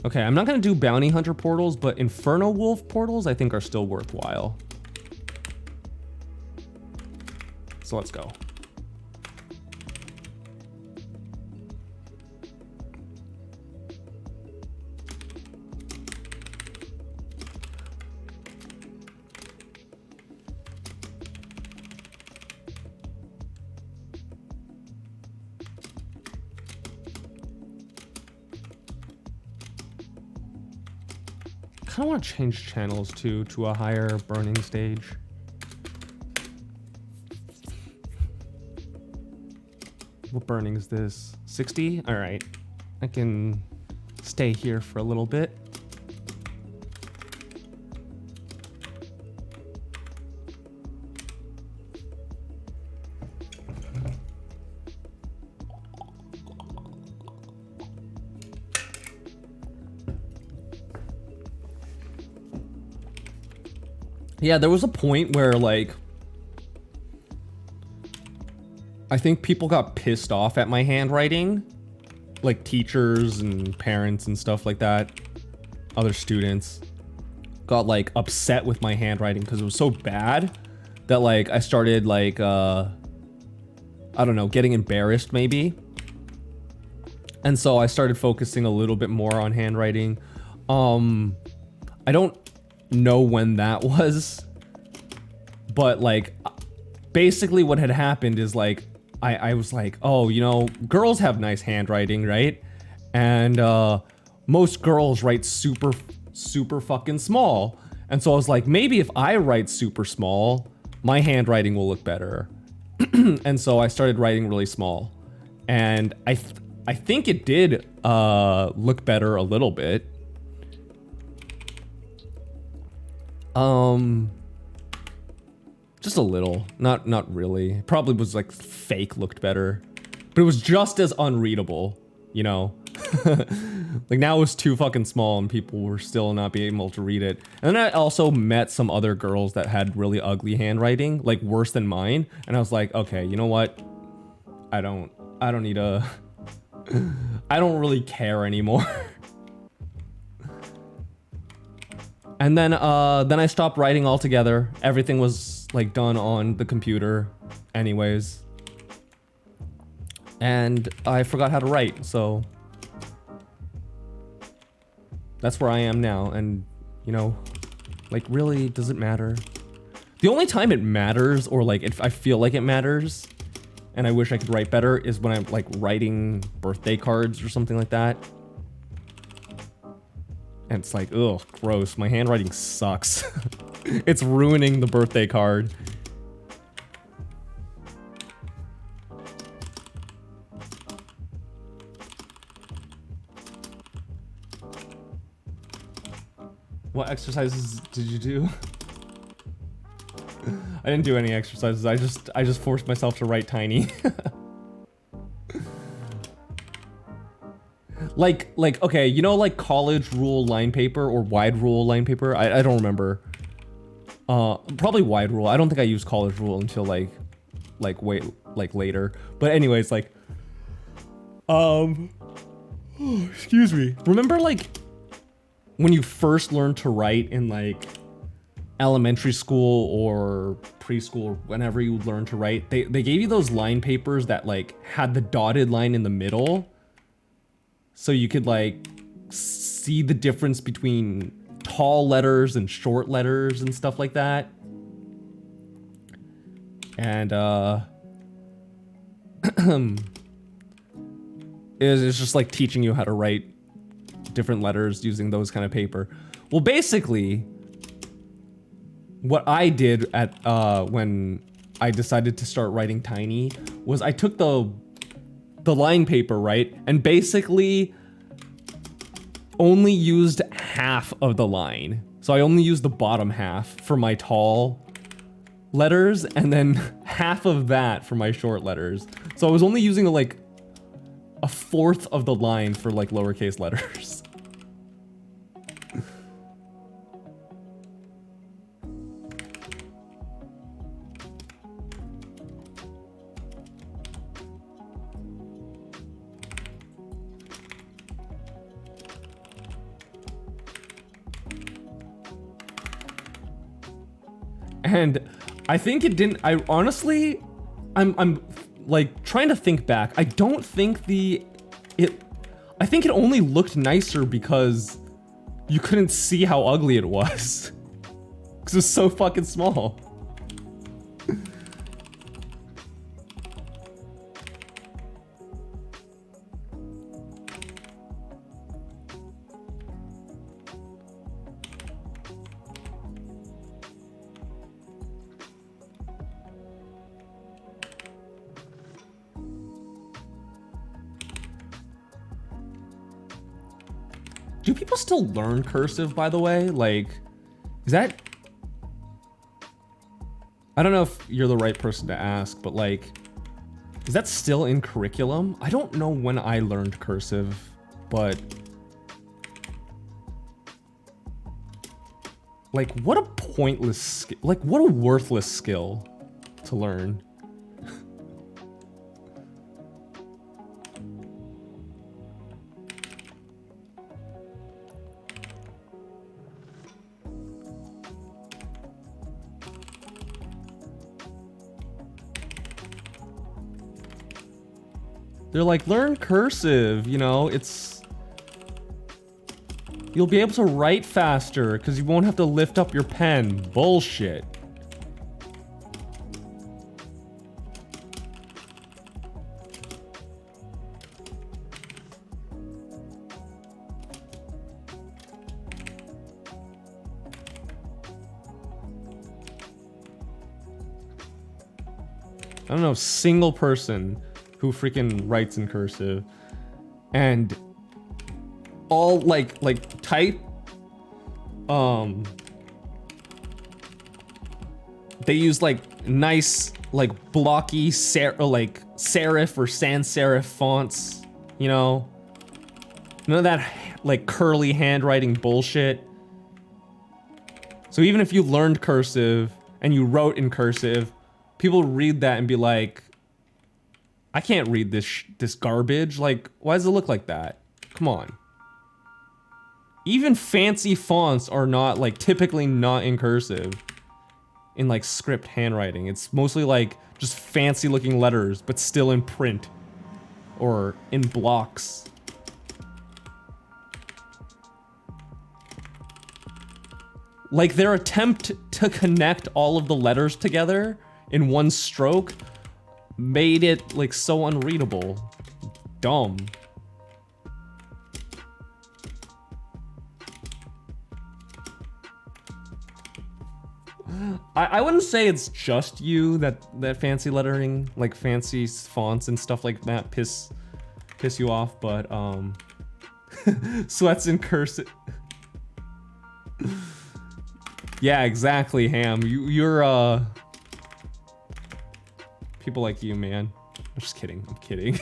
Okay, I'm not gonna do bounty hunter portals, but Inferno Wolf portals I think are still worthwhile. So let's go. I kind of want to change channels to a higher burning stage. What burning is this? 60? All right. I can stay here for a little bit. Yeah, there was a point where, like, I think people got pissed off at my handwriting. Like, teachers and parents and stuff like that. Other students got, like, upset with my handwriting because it was so bad that, like, I started, like, I don't know, getting embarrassed, maybe. And so I started focusing a little bit more on handwriting. I don't know when that was, but like basically what had happened is like I was like, oh, you know, girls have nice handwriting, right? And most girls write super fucking small, and so I was like, maybe if I write super small, my handwriting will look better. And so I started writing really small, and I think it did look better a little bit. Just a little, not really. Probably was like fake looked better, but it was just as unreadable, you know? Like now it was too fucking small and people were still not being able to read it. And then I also met some other girls that had really ugly handwriting, like worse than mine. And I was like, okay, you know what? I don't need a, I don't really care anymore. And then I stopped writing altogether. Everything was like done on the computer anyways. And I forgot how to write, so that's where I am now. And you know, like really, does it matter? The only time it matters, or like if I feel like it matters, and I wish I could write better, is when I'm like writing birthday cards or something like that. And it's like, ugh, gross. My handwriting sucks. It's ruining the birthday card. What exercises did you do? I didn't do any exercises. I just forced myself to write tiny. Like, okay, you know, like college rule line paper or wide rule line paper? I don't remember. Probably wide rule. I don't think I used college rule until like later. But anyways, like, excuse me. Remember like when you first learned to write in like elementary school or preschool or whenever you learned to write, they gave you those line papers that like had the dotted line in the middle. So you could like see the difference between tall letters and short letters and stuff like that. And it's just like teaching you how to write different letters using those kind of paper. Well, basically, what I did at when I decided to start writing tiny was I took the line paper, right? And basically only used half of the line. So I only used the bottom half for my tall letters and then half of that for my short letters. So I was only using like a fourth of the line for like lowercase letters. And I think it didn't, I honestly, I'm like trying to think back. I don't think I think it only looked nicer because you couldn't see how ugly it was. Because it was so fucking small. Do people still learn cursive, by the way? Like, is that... I don't know if you're the right person to ask, but like, is that still in curriculum? I don't know when I learned cursive, but... like, what a pointless skill. Like, what a worthless skill to learn. They're like, learn cursive, you know, it's... You'll be able to write faster because you won't have to lift up your pen. Bullshit. I don't know a single person who freaking writes in cursive, and all like type, they use like nice like blocky serif or sans serif fonts, you know, none of that like curly handwriting bullshit. So even if you learned cursive and you wrote in cursive, people read that and be like, I can't read this garbage. Like, why does it look like that? Come on. Even fancy fonts are not, like, typically not in cursive. In, like, script handwriting. It's mostly, like, just fancy looking letters, but still in print. Or in blocks. Like, their attempt to connect all of the letters together in one stroke made it like so unreadable. Dumb. I wouldn't say it's just you that fancy lettering, like fancy fonts and stuff like that piss you off, but sweats in cursive. Yeah, exactly, Ham. You're people like you, man. I'm just kidding. I'm kidding.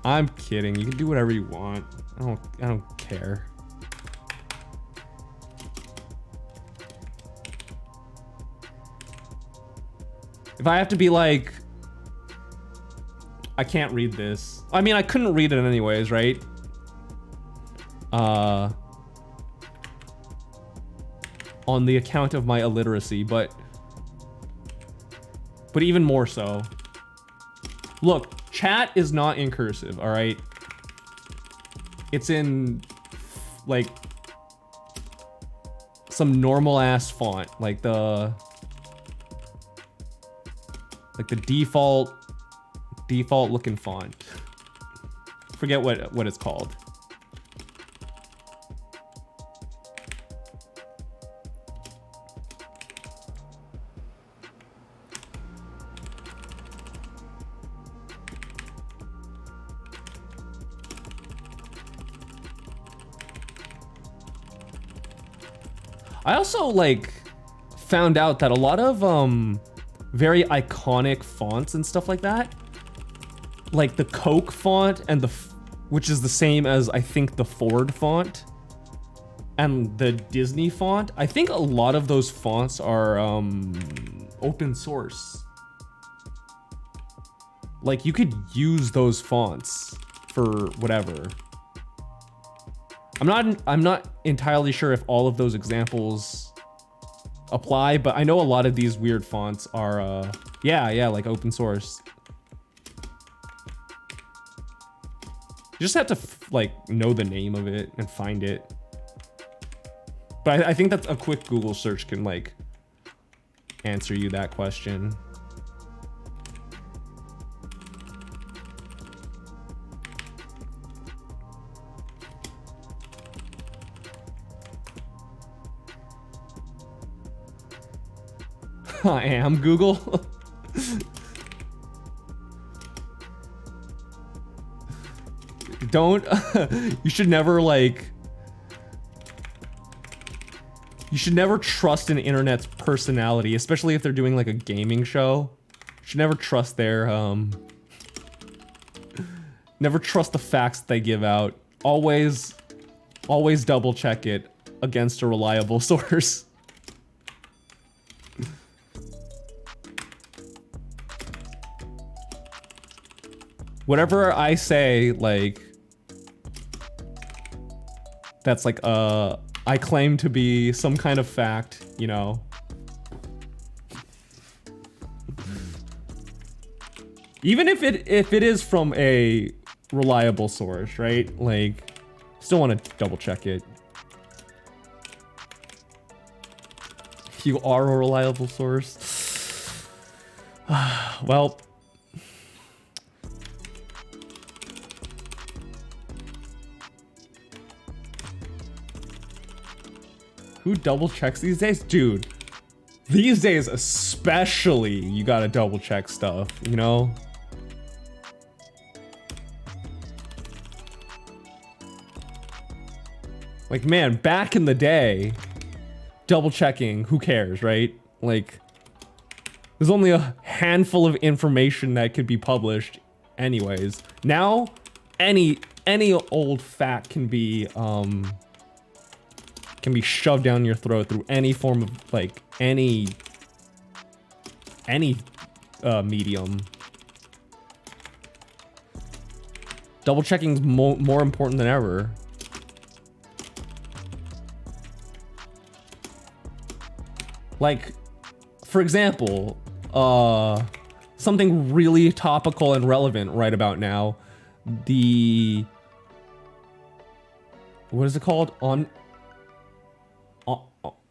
I'm kidding. You can do whatever you want. I don't care. If I have to be like, I can't read this. I mean, I couldn't read it anyways, right? On the account of my illiteracy, but even more so. Look, chat is not in cursive, all right? It's in like some normal ass font, like the default looking font. Forget what it's called. I also like found out that a lot of very iconic fonts and stuff like that, like the Coke font and which is the same as I think the Ford font and the Disney font, I think a lot of those fonts are open source. Like you could use those fonts for whatever. I'm not entirely sure if all of those examples apply, but I know a lot of these weird fonts are yeah, like open source. You just have to like know the name of it and find it. But I think that a quick Google search can like answer you that question. I am Google. Don't, you should never like, you should never trust an internet's personality, especially if they're doing like a gaming show. You should never trust their, never trust the facts that they give out. Always double check it against a reliable source. Whatever I say, like, that's like, I claim to be some kind of fact, you know. Even if it is from a reliable source, right? Like, still want to double check it. You are a reliable source. Well, who double checks these days? Dude, these days especially, you gotta double check stuff, you know? Like, man, back in the day, double checking, who cares, right? Like, there's only a handful of information that could be published anyways. Now, any old fact can be shoved down your throat through any form of, like, any medium. Double checking is more important than ever. Like, for example, something really topical and relevant right about now, the, what is it called?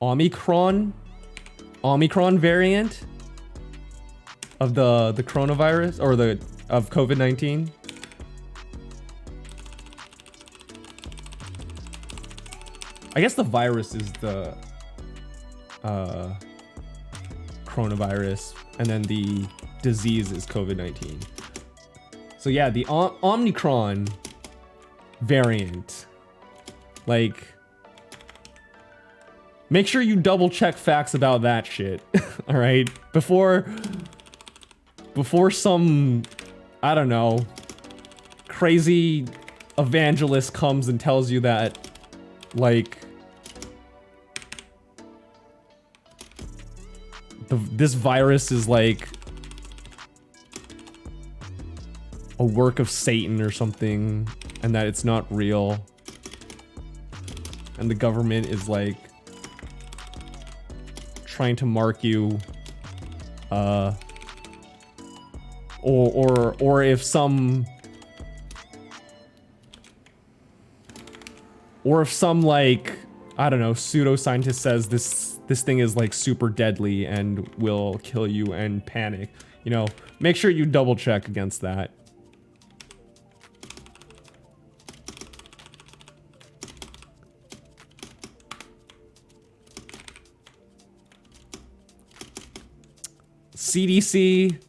Omicron variant of the coronavirus, or of COVID-19. I guess the virus is the coronavirus, and then the disease is COVID-19. So yeah, the Omicron variant, like, make sure you double check facts about that shit. All right, before some, I don't know, crazy evangelist comes and tells you that, like, this virus is like a work of Satan or something, and that it's not real, and the government is like trying to mark you, or if some like, I don't know, pseudoscientist says this thing is like super deadly and will kill you and panic, you know, make sure you double check against that. CDC,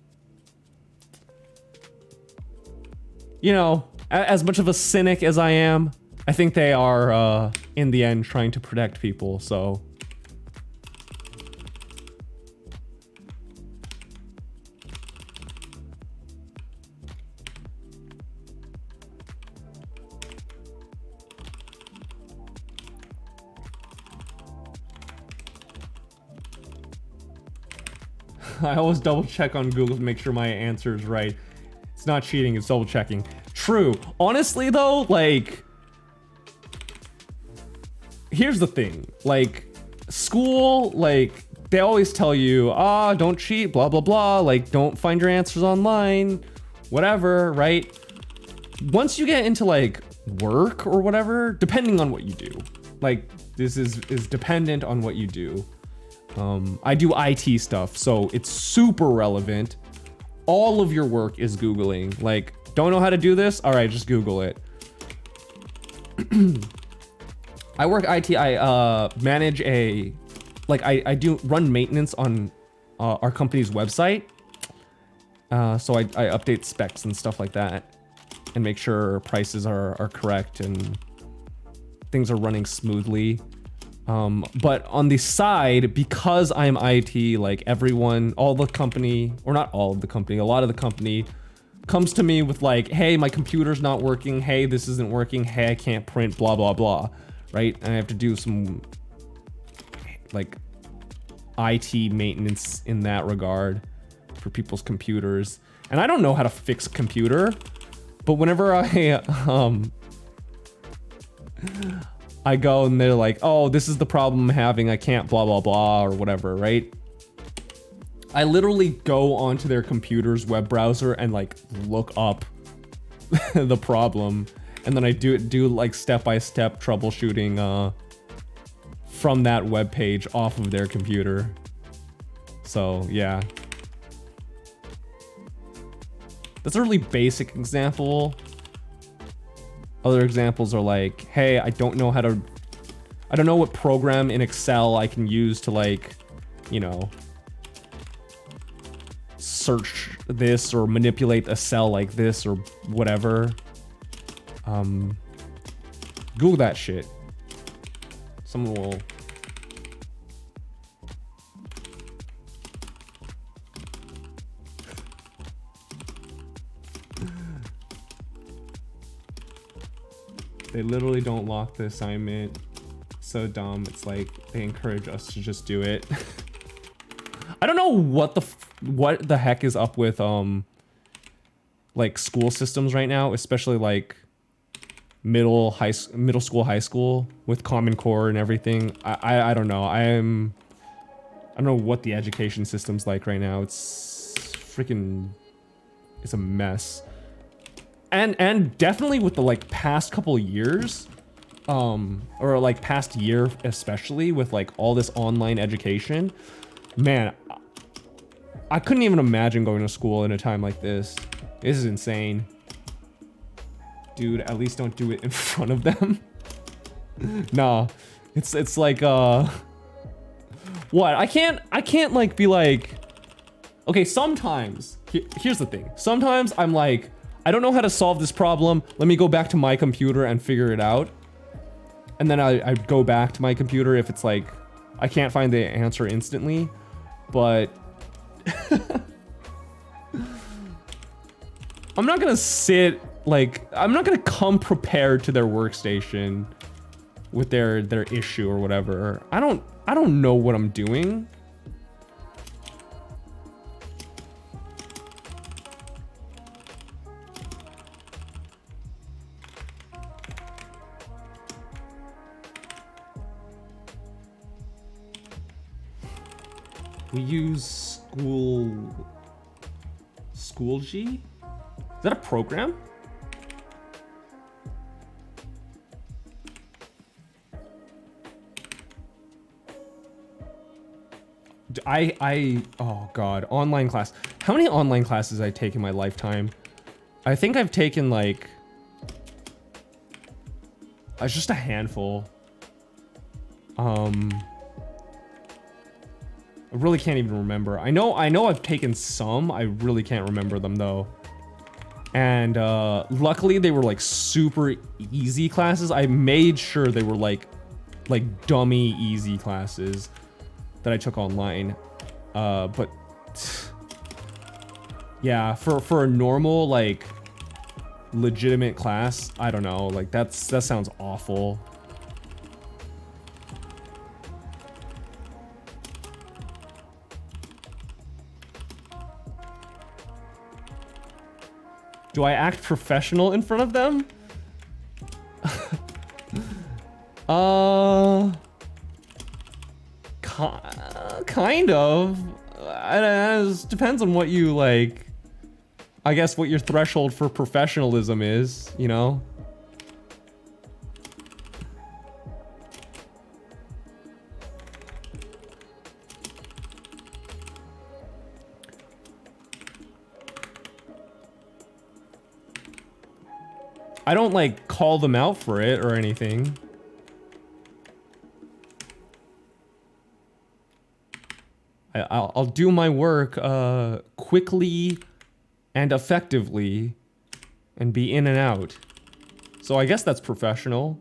you know, as much of a cynic as I am, I think they are, in the end, trying to protect people, so. I always double check on Google to make sure my answer is right. It's not cheating, it's double checking. True. Honestly though, like, here's the thing, like school, like they always tell you, don't cheat, blah, blah, blah. Like don't find your answers online, whatever, right? Once you get into like work or whatever, depending on what you do, like this is dependent on what you do. I do IT stuff, so it's super relevant. All of your work is Googling. Like, don't know how to do this? All right, just Google it. I work IT, I manage I do run maintenance on our company's website. So I update specs and stuff like that and make sure prices are correct and things are running smoothly. But on the side, because I'm IT, like everyone, all the company, or not all of the company, a lot of the company comes to me with like, hey, my computer's not working. Hey, this isn't working. Hey, I can't print, blah, blah, blah. Right? And I have to do some like IT maintenance in that regard for people's computers. And I don't know how to fix a computer, but whenever I go and they're like, oh, this is the problem I'm having, I can't blah, blah, blah, or whatever, right? I literally go onto their computer's web browser and like look up the problem. And then I do like step-by-step troubleshooting from that web page off of their computer. So yeah. That's a really basic example. Other examples are like, hey, I don't know what program in Excel I can use to like, you know, search this or manipulate a cell like this or whatever. Google that shit. Someone will. They literally don't lock the assignment. So dumb. It's like they encourage us to just do it. I don't know what the heck is up with like school systems right now, especially like middle school, high school with Common Core and everything. I don't know. I don't know what the education system's like right now. It's a mess. And definitely with the like past couple years, or like past year especially with like all this online education, man, I couldn't even imagine going to school in a time like this. This is insane. Dude, at least don't do it in front of them. Nah, it's like what? I can't like be like, okay, sometimes here's the thing. Sometimes I'm like, I don't know how to solve this problem. Let me go back to my computer and figure it out. And then I go back to my computer if it's like, I can't find the answer instantly. But I'm not gonna I'm not gonna come prepared to their workstation with their issue or whatever. I don't know what I'm doing. We use Schoology? Is that a program? Oh god, online class. How many online classes I take in my lifetime? I think I've taken like, just a handful. I really can't even remember. I know I've taken some. I really can't remember them though. And luckily they were like super easy classes. I made sure they were like dummy easy classes that I took online. But yeah, for a normal like legitimate class, I don't know. Like that sounds awful. Do I act professional in front of them? Uh, kind of. It depends on what you like. I guess what your threshold for professionalism is, you know? I don't like call them out for it or anything. I'll do my work quickly and effectively and be in and out. So I guess that's professional.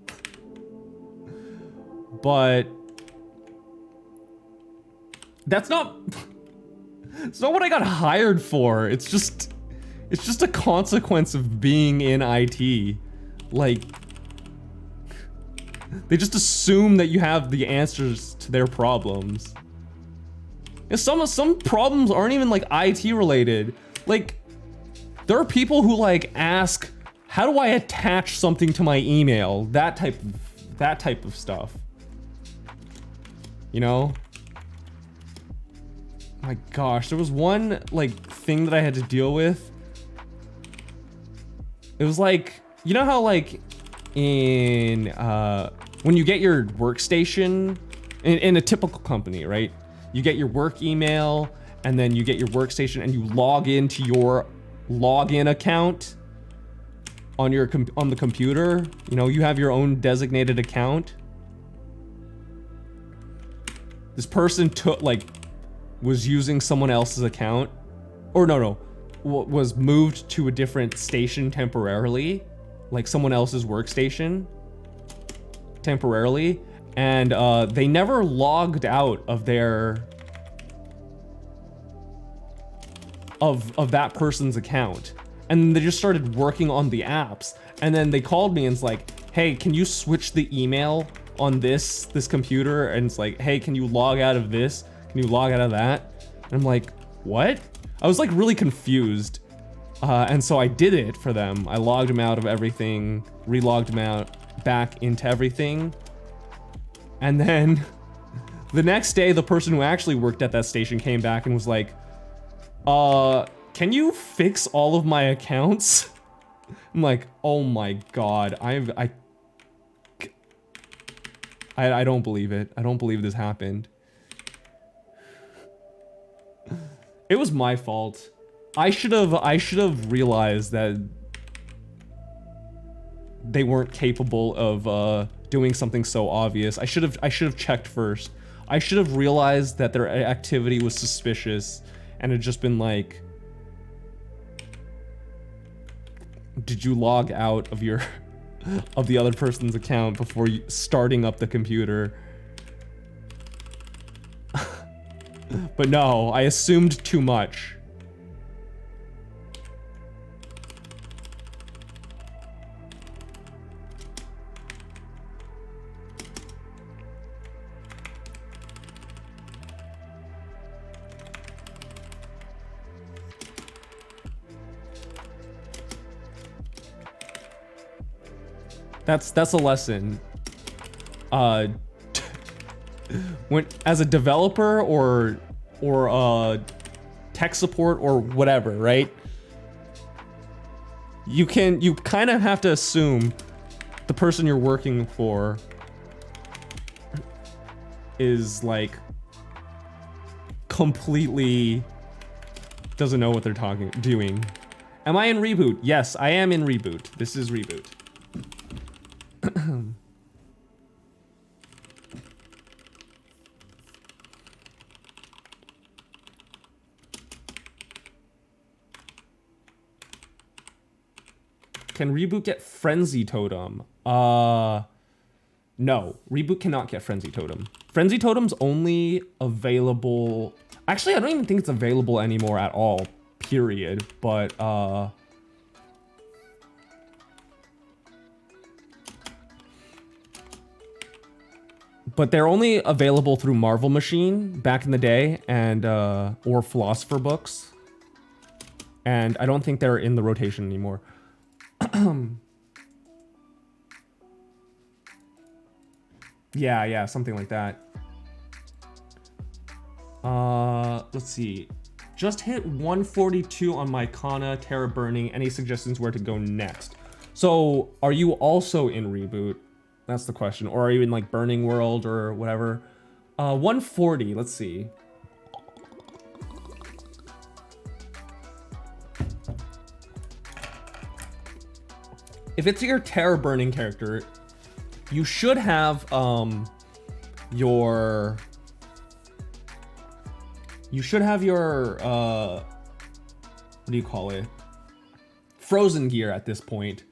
But that's not it's not what I got hired for. It's just a consequence of being in IT. Like, they just assume that you have the answers to their problems. And some problems aren't even like IT related. Like, there are people who like ask, how do I attach something to my email? That type of stuff. You know? My gosh, there was one like thing that I had to deal with. It was like, you know how like in when you get your workstation in a typical company, right? You get your work email and then you get your workstation and you log into your login account on your on the computer. You know, you have your own designated account. This person was using someone else's account, or no, was moved to a different station temporarily, like someone else's workstation temporarily, and they never logged out of their of that person's account, and they just started working on the apps. And then they called me and it's like, hey, can you switch the email on this computer? And it's like, hey, can you log out of this? Can you log out of that? And I'm like, what? I was like really confused. And so I did it for them. I logged them out of everything, relogged them out back into everything. And then the next day, the person who actually worked at that station came back and was like, can you fix all of my accounts? I'm like, oh my God, I don't believe it. I don't believe this happened. It was my fault. I should have realized that they weren't capable of doing something so obvious. I should have checked first. I should have realized that their activity was suspicious and had just been like, did you log out of your of the other person's account before starting up the computer? But no, I assumed too much. That's a lesson. When as a developer or tech support or whatever, right? You kind of have to assume the person you're working for is like completely doesn't know what they're doing. Am I in reboot? Yes, I am in reboot. This is reboot. Can Reboot get Frenzy Totem? No, Reboot cannot get Frenzy Totem. Frenzy Totem's only available... Actually, I don't even think it's available anymore at all, period. But, they're only available through Marvel Machine back in the day, and, or Philosopher Books. And I don't think they're in the rotation anymore. Yeah, something like that. Let's see. Just hit 142 on my Kana, Terra Burning. Any suggestions where to go next? So, are you also in Reboot? That's the question. Or are you in like Burning World or whatever? 140, let's see. If it's your Terra Burning character, you should have your what do you call it? Frozen gear at this point.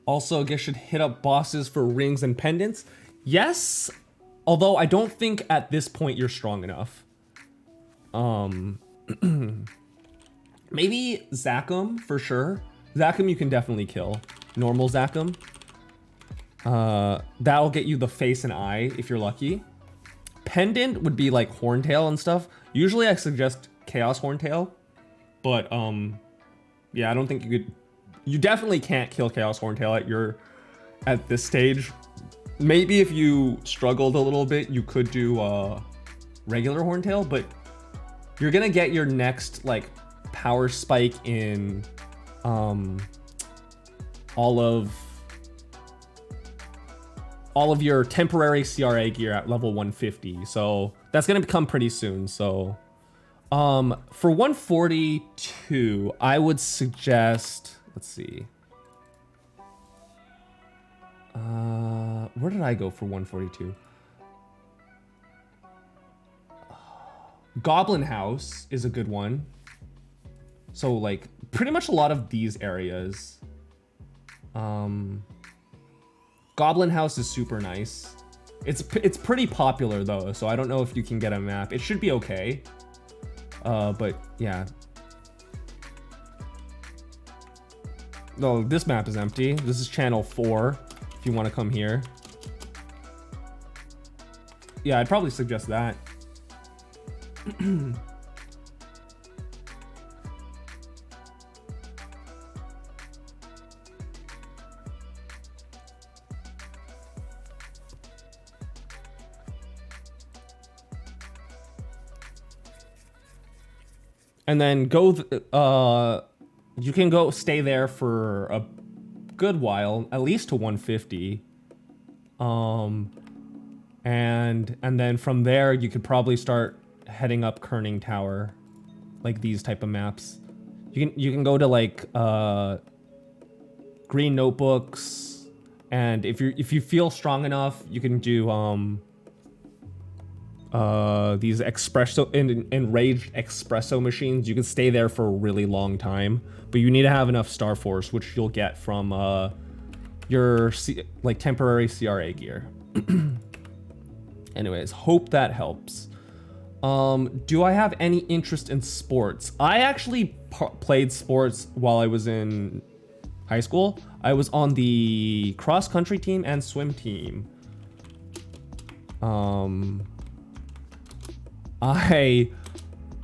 Also, I guess should hit up bosses for rings and pendants. Yes, although I don't think at this point you're strong enough. Maybe Zakum for sure. Zakum you can definitely kill. Normal Zakum. That'll get you the face and eye if you're lucky. Pendant would be like Horntail and stuff. Usually I suggest Chaos Horntail, but yeah, I don't think you could. You definitely can't kill Chaos Horntail at this stage. Maybe if you struggled a little bit, you could do regular Horntail, but you're gonna get your next like power spike in all of your temporary CRA gear at level 150. So that's gonna come pretty soon. So for 142, I would suggest, let's see. Where did I go for 142? Goblin House is a good one. So like pretty much a lot of these areas. Goblin House is super nice. It's pretty popular though, so I don't know if you can get a map. It should be okay. But yeah. No, this map is empty. This is channel 4 if you want to come here. Yeah, I'd probably suggest that. And then go, you can go stay there for a good while, at least to 150. And then from there, you could probably start heading up Kerning Tower, like these type of maps. You can go to like Green Notebooks, and if you feel strong enough, you can do these enraged espresso machines. You can stay there for a really long time, but you need to have enough Star Force, which you'll get from your like temporary CRA gear. Anyways, hope that helps. Do I have any interest in sports? I actually played sports while I was in high school. I was on the cross country team and swim team.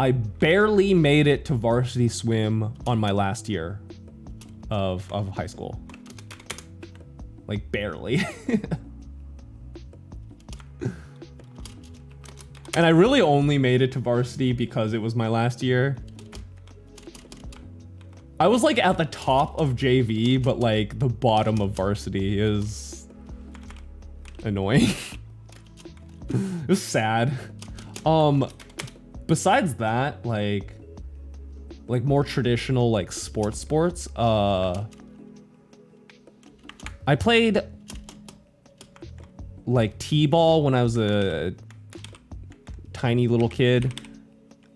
I barely made it to varsity swim on my last year of high school. Like barely. And I really only made it to varsity because it was my last year. I was like at the top of JV, but like the bottom of varsity is annoying. It was sad. Besides that, like more traditional like sports, I played like t-ball when I was a tiny little kid.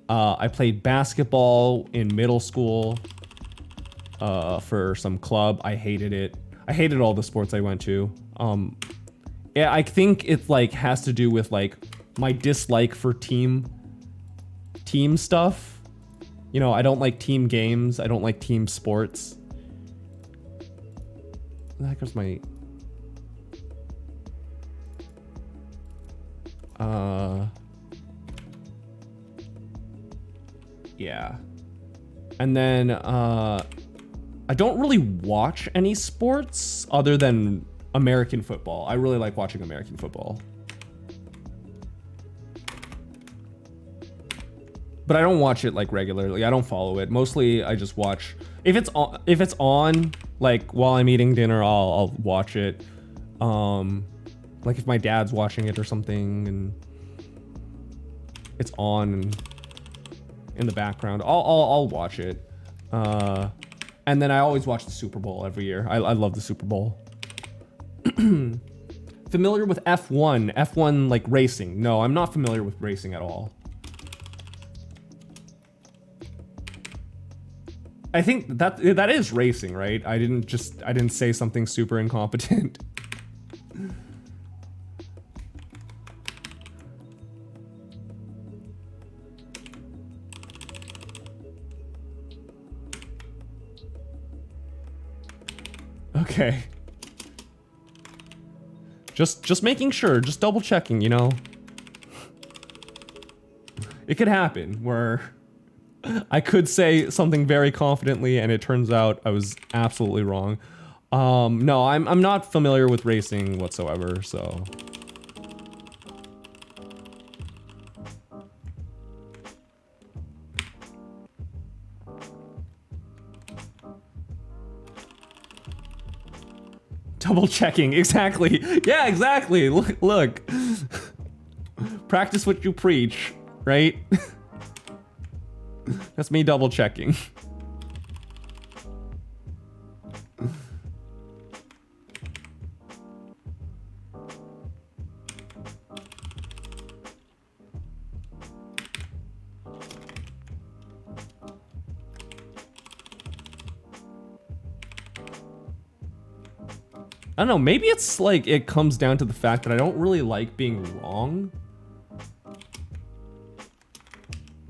I played basketball in middle school for some club. I hated it. I hated all the sports I went to. Yeah, I think it like has to do with like my dislike for team stuff. You know, I don't like team games. I don't like team sports. Where the heck is my... Yeah. And then, I don't really watch any sports other than American football. I really like watching American football. But I don't watch it like regularly. I don't follow it. Mostly I just watch if it's on like while I'm eating dinner, I'll watch it. Like if my dad's watching it or something and it's on in the background, I'll watch it. And then I always watch the Super Bowl every year. I love the Super Bowl. Familiar with F1? F1 like racing? No, I'm not familiar with racing at all. I think that is racing, right? I didn't say something super incompetent. Okay. Just making sure, just double checking, you know? It could happen where I could say something very confidently and it turns out I was absolutely wrong. No, I'm not familiar with racing whatsoever, so. Double checking, exactly. Yeah, exactly. Look. Practice what you preach, right? That's me double checking. I don't know, maybe it's like it comes down to the fact that I don't really like being wrong.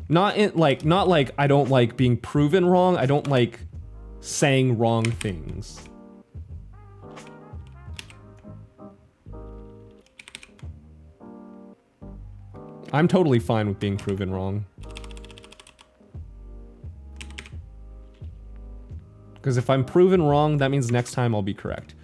Not like I don't like being proven wrong. I don't like saying wrong things. I'm totally fine with being proven wrong. Because if I'm proven wrong, that means next time I'll be correct.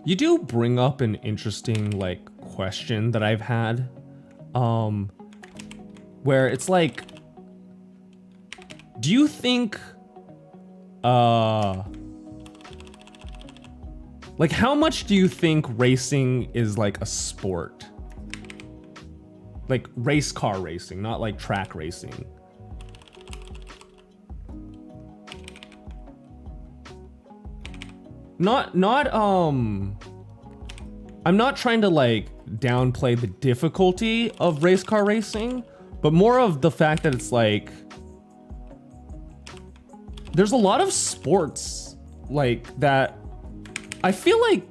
You do bring up an interesting like question that I've had, where it's like, do you think, like how much do you think racing is like a sport? Like race car racing, not like track racing. I'm not trying to like downplay the difficulty of race car racing, but more of the fact that it's like there's a lot of sports like that. I feel like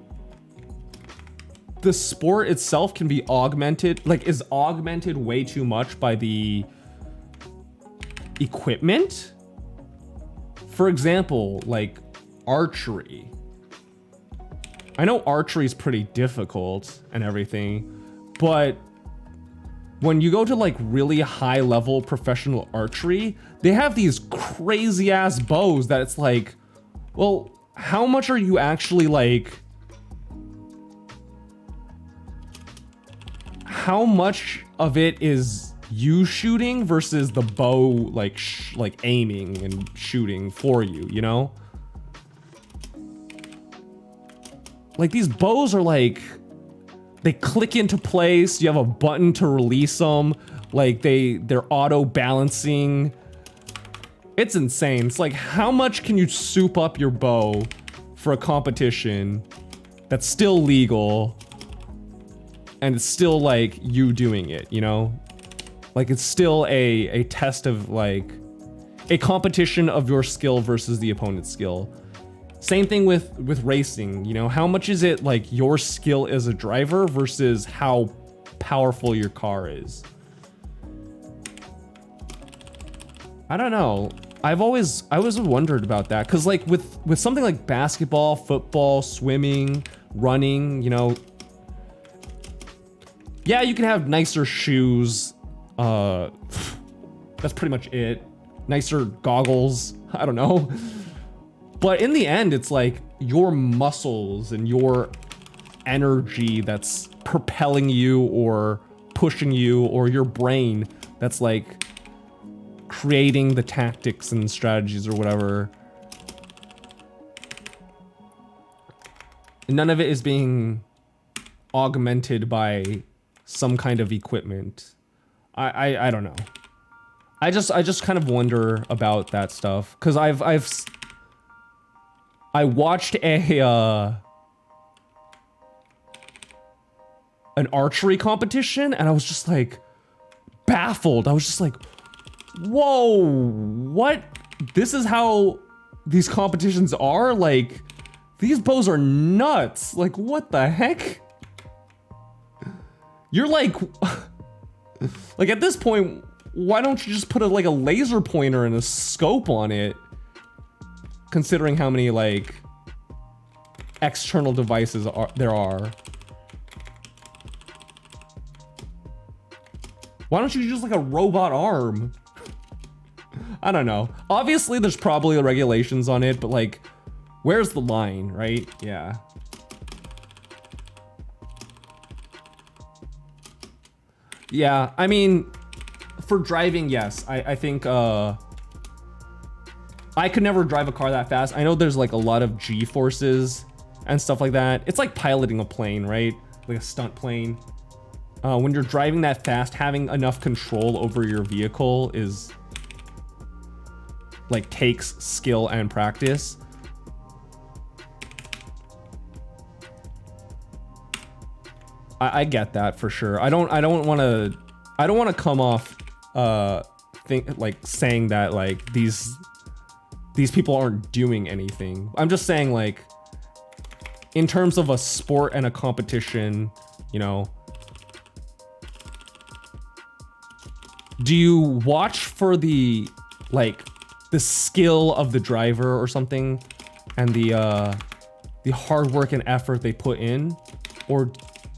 the sport itself can be augmented, like is augmented way too much by the equipment. For example, like archery. I know archery is pretty difficult and everything, but when you go to like really high level professional archery, they have these crazy ass bows that it's like, well, how much are you actually like, how much of it is you shooting versus the bow like aiming and shooting for you, you know? Like these bows are like, they click into place, you have a button to release them, like they're auto balancing. It's insane. It's like, how much can you soup up your bow for a competition that's still legal and it's still like you doing it, you know? Like it's still a test of like a competition of your skill versus the opponent's skill. Same thing with racing, you know? How much is it like your skill as a driver versus how powerful your car is? I don't know. I always wondered about that, because like with something like basketball, football, swimming, running, you know, yeah, you can have nicer shoes. That's pretty much it. Nicer goggles. I don't know. But in the end, it's like your muscles and your energy that's propelling you or pushing you, or your brain that's like creating the tactics and strategies or whatever. None of it is being augmented by some kind of equipment. I don't know. I just kind of wonder about that stuff, because I watched an archery competition and I was just like baffled. I was just like, whoa, what? This is how these competitions are? Like, these bows are nuts. Like, what the heck? You're like, like at this point, why don't you just put a laser pointer and a scope on it? Considering how many like external devices there are. Why don't you use like a robot arm? I don't know. Obviously there's probably regulations on it, but like, where's the line, right? Yeah. Yeah, I mean, for driving, yes. I think I could never drive a car that fast. I know there's like a lot of G-forces and stuff like that. It's like piloting a plane, right? Like a stunt plane. When you're driving that fast, having enough control over your vehicle is like takes skill and practice. I get that for sure. I don't want to come off saying that like these people aren't doing anything. I'm just saying, like, in terms of a sport and a competition, you know, do you watch for the skill of the driver or something, and the hard work and effort they put in, or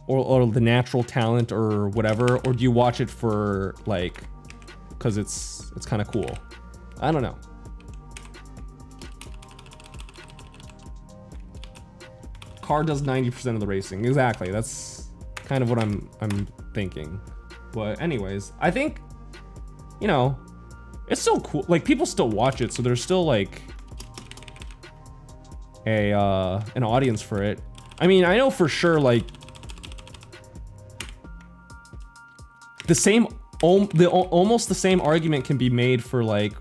the natural talent or whatever, or do you watch it for like, because it's kind of cool? I don't know. Car does 90% of the racing. Exactly. That's kind of what I'm thinking. But anyways, I think, you know, it's still cool. Like, people still watch it, so there's still like an audience for it. I mean, I know for sure, like, almost the same argument can be made for, like,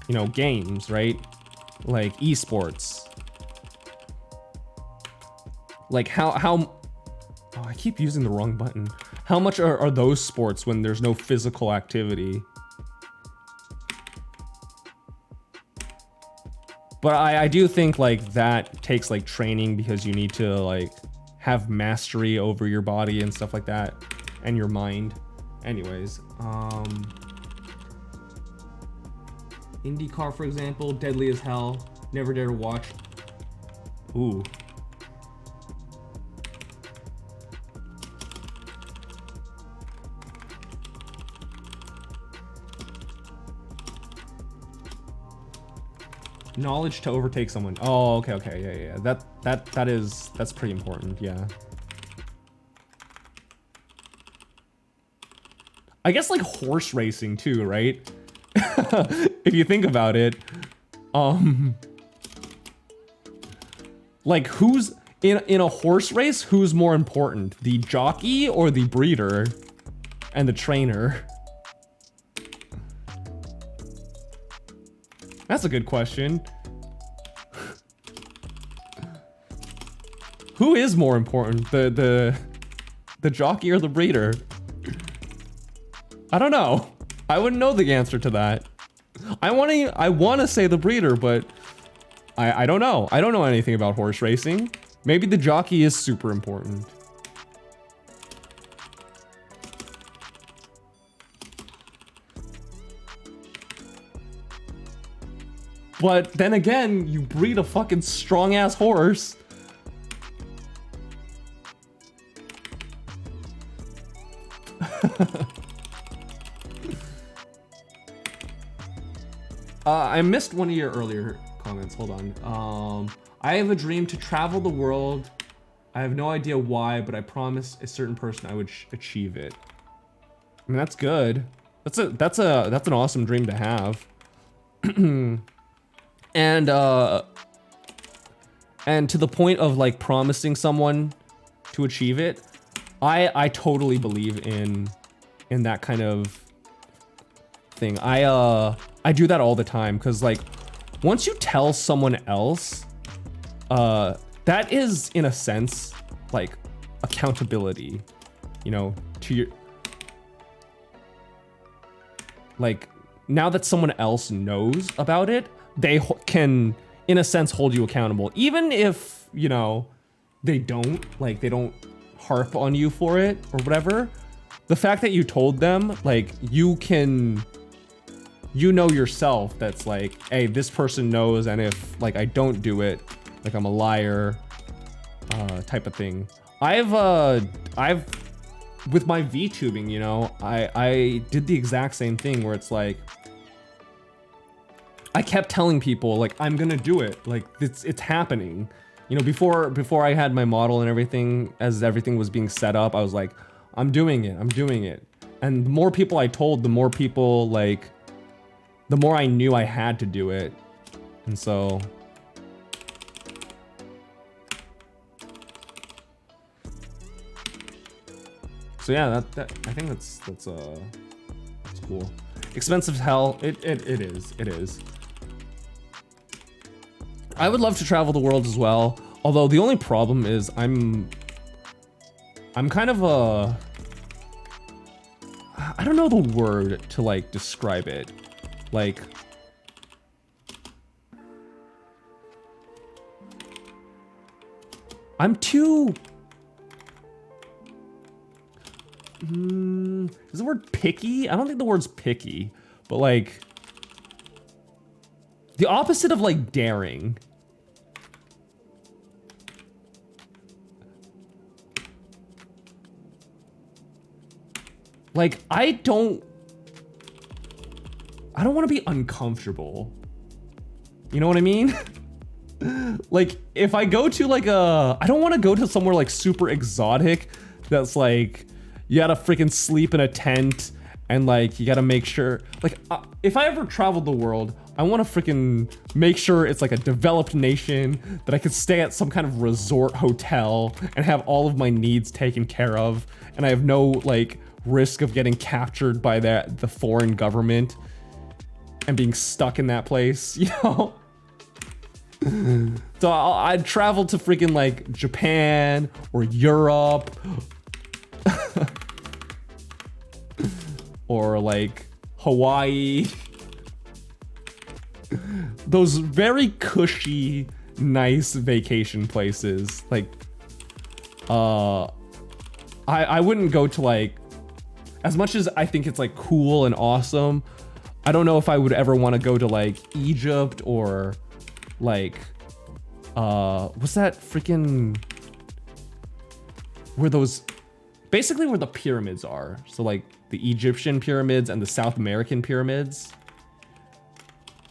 you know, games, right? Like esports. Like oh, I keep using the wrong button. How much are those sports when there's no physical activity? But I do think like that takes like training, because you need to like have mastery over your body and stuff like that, and your mind. Anyways, IndyCar, for example, deadly as hell. Never dare to watch. Ooh. Knowledge to overtake someone. Oh, okay, yeah. That's pretty important, yeah. I guess like horse racing too, right? If you think about it, like who's in a horse race, who's more important, the jockey or the breeder and the trainer? That's a good question. Who is more important, the jockey or the breeder? I don't know. I wouldn't know the answer to that. I want to say the breeder, but I don't know. I don't know anything about horse racing. Maybe the jockey is super important. But then again, you breed a fucking strong ass horse. I missed one of your earlier comments. Hold on. I have a dream to travel the world. I have no idea why, but I promised a certain person I would achieve it. I mean, that's good. That's an awesome dream to have. And to the point of like promising someone to achieve it, I totally believe in that kind of thing. I do that all the time, because like once you tell someone else, that is in a sense like accountability, you know, to your, like now that someone else knows about it, they can in a sense hold you accountable, even if, you know, they don't harp on you for it or whatever. The fact that you told them, like, you know yourself that's like, hey, this person knows, and if like I don't do it, like I'm a liar, type of thing. I've with my VTubing, you know, I did the exact same thing where it's like I kept telling people like I'm gonna do it, like it's happening. You know, before I had my model and everything, as everything was being set up, I was like, I'm doing it. And the more people I told, the more people like, the more I knew I had to do it. And so yeah, that I think that's cool. Expensive as hell. It is. I would love to travel the world as well. Although the only problem is I'm kind of I don't know the word to like describe it. Like, I'm too, is the word picky? I don't think the word's picky, but like the opposite of like daring. Like, I don't want to be uncomfortable. You know what I mean? Like, if I go to like I don't want to go to somewhere like super exotic that's like, you gotta freaking sleep in a tent and like, you gotta make sure, like, if I ever traveled the world, I want to freaking make sure it's like a developed nation, that I could stay at some kind of resort hotel and have all of my needs taken care of, and I have no like risk of getting captured by the foreign government and being stuck in that place, you know? So I'd travel to freaking like Japan or Europe or like Hawaii. Those very cushy, nice vacation places. Like, I wouldn't go to like, as much as I think it's like cool and awesome, I don't know if I would ever want to go to like Egypt or like, what's that freaking, basically where the pyramids are. So like the Egyptian pyramids and the South American pyramids.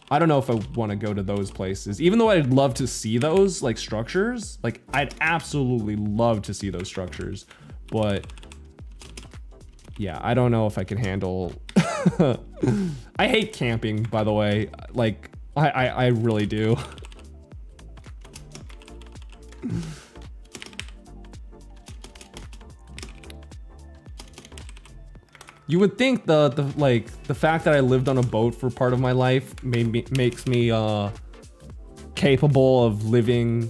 I don't know if I want to go to those places, even though I'd love to see those like structures. Like, I'd absolutely love to see those structures, but yeah, I don't know if I can handle. I hate camping, by the way. Like, I really do. You would think the fact that I lived on a boat for part of my life makes me capable of living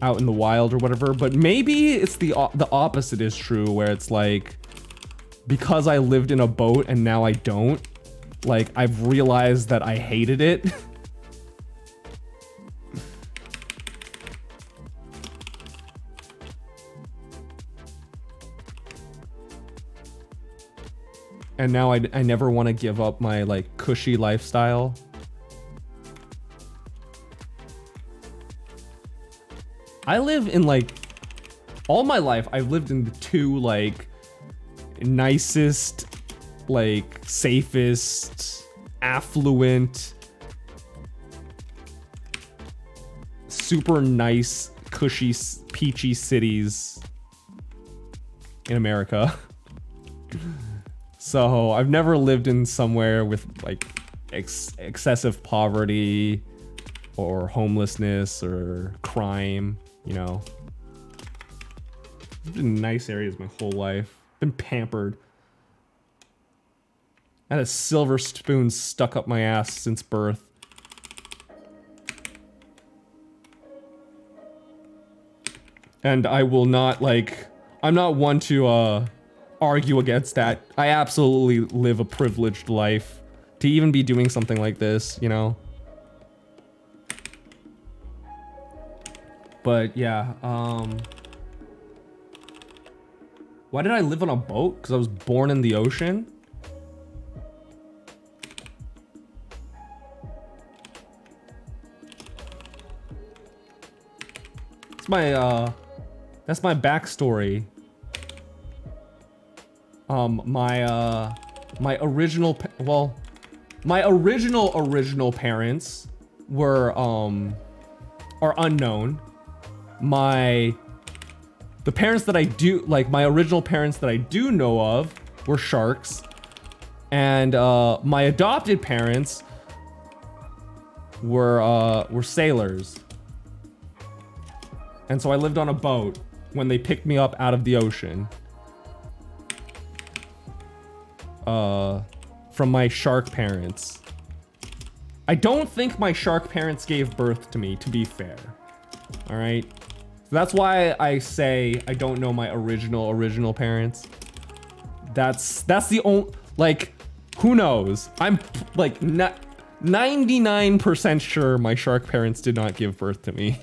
out in the wild or whatever, but maybe it's the opposite is true, where it's like, because I lived in a boat and now I don't, like, I've realized that I hated it. And now I never want to give up my, like, cushy lifestyle. I live in, like, all my life, I've lived in the two, like, nicest, like, safest, affluent, super nice, cushy, peachy cities in America. So I've never lived in somewhere with, like, excessive poverty or homelessness or crime, you know. I've lived in nice areas my whole life. Been pampered. I had a silver spoon stuck up my ass since birth. And I will not, like, I'm not one to argue against that. I absolutely live a privileged life to even be doing something like this, you know? But yeah, why did I live on a boat? Because I was born in the ocean? It's my, that's my backstory. My original parents were, are unknown. The parents that I do, like, my original parents that I do know of were sharks. And, my adopted parents were sailors. And so I lived on a boat when they picked me up out of the ocean. From my shark parents. I don't think my shark parents gave birth to me, to be fair. Alright? So that's why I say I don't know my original parents. That's the only, like, who knows? I'm, like, 99% sure my shark parents did not give birth to me.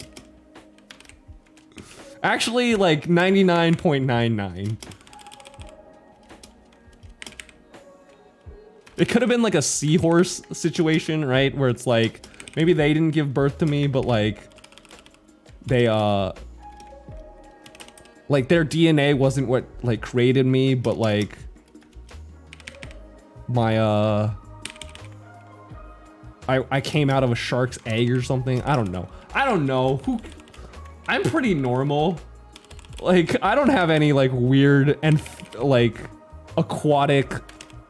Actually, like, 99.99. It could have been like a seahorse situation, right? Where it's like, maybe they didn't give birth to me, but like, they, like, their DNA wasn't what, like, created me, but like, my, I came out of a shark's egg or something. I don't know. I'm pretty normal. Like, I don't have any, like, weird and, like, aquatic,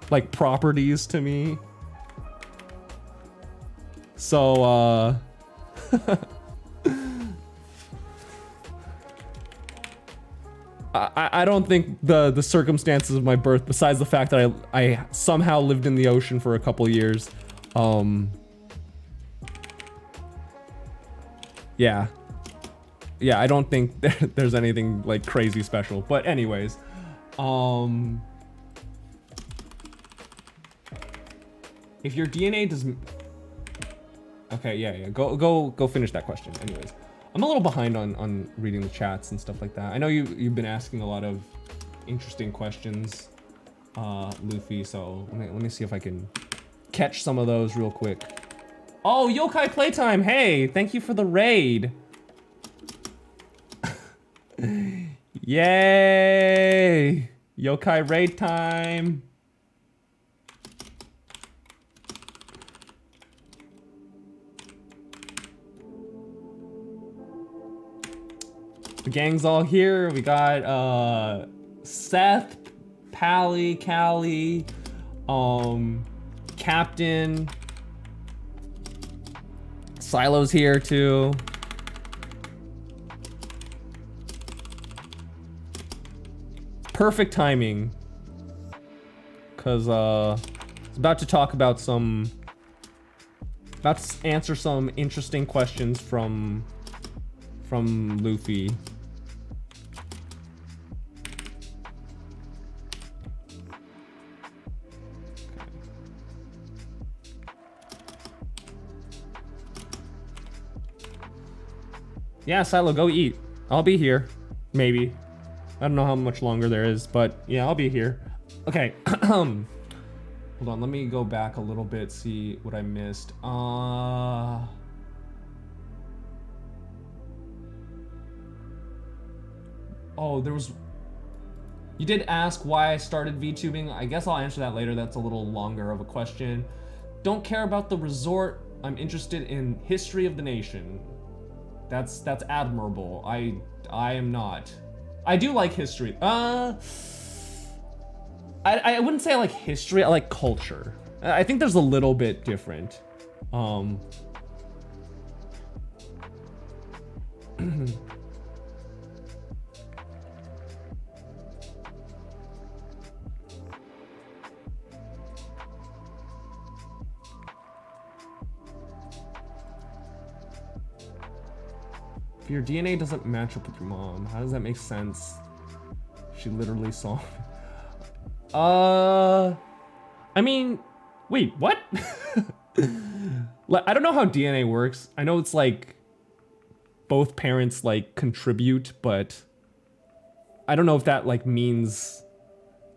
like, properties to me. So, I don't think the circumstances of my birth, besides the fact that I somehow lived in the ocean for a couple years, yeah, I don't think there's anything, like, crazy special. But anyways, if your DNA doesn't... Okay, yeah, go finish that question. Anyways, I'm a little behind on reading the chats and stuff like that. I know you've been asking a lot of interesting questions, Luffy, so let me see if I can catch some of those real quick. Oh, Yokai Playtime, hey, thank you for the raid. Yay! Yokai raid time. The gang's all here. We got Seth, Pally, Callie, Captain. Silo's here too. Perfect timing. Cause it's about to talk about about to answer some interesting questions from Luffy. Yeah, Silo, go eat. I'll be here. Maybe. I don't know how much longer there is, but yeah, I'll be here. Okay. Hold on, let me go back a little bit, see what I missed. Oh, there was... You did ask why I started VTubing. I guess I'll answer that later. That's a little longer of a question. Don't care about the resort. I'm interested in history of the nation. That's admirable. I am not. I do like history. I wouldn't say I like history. I like culture. I think there's a little bit different. If your DNA doesn't match up with your mom, how does that make sense? She literally saw me. I mean, wait, what? I don't know how DNA works. I know it's like both parents like contribute, but I don't know if that like means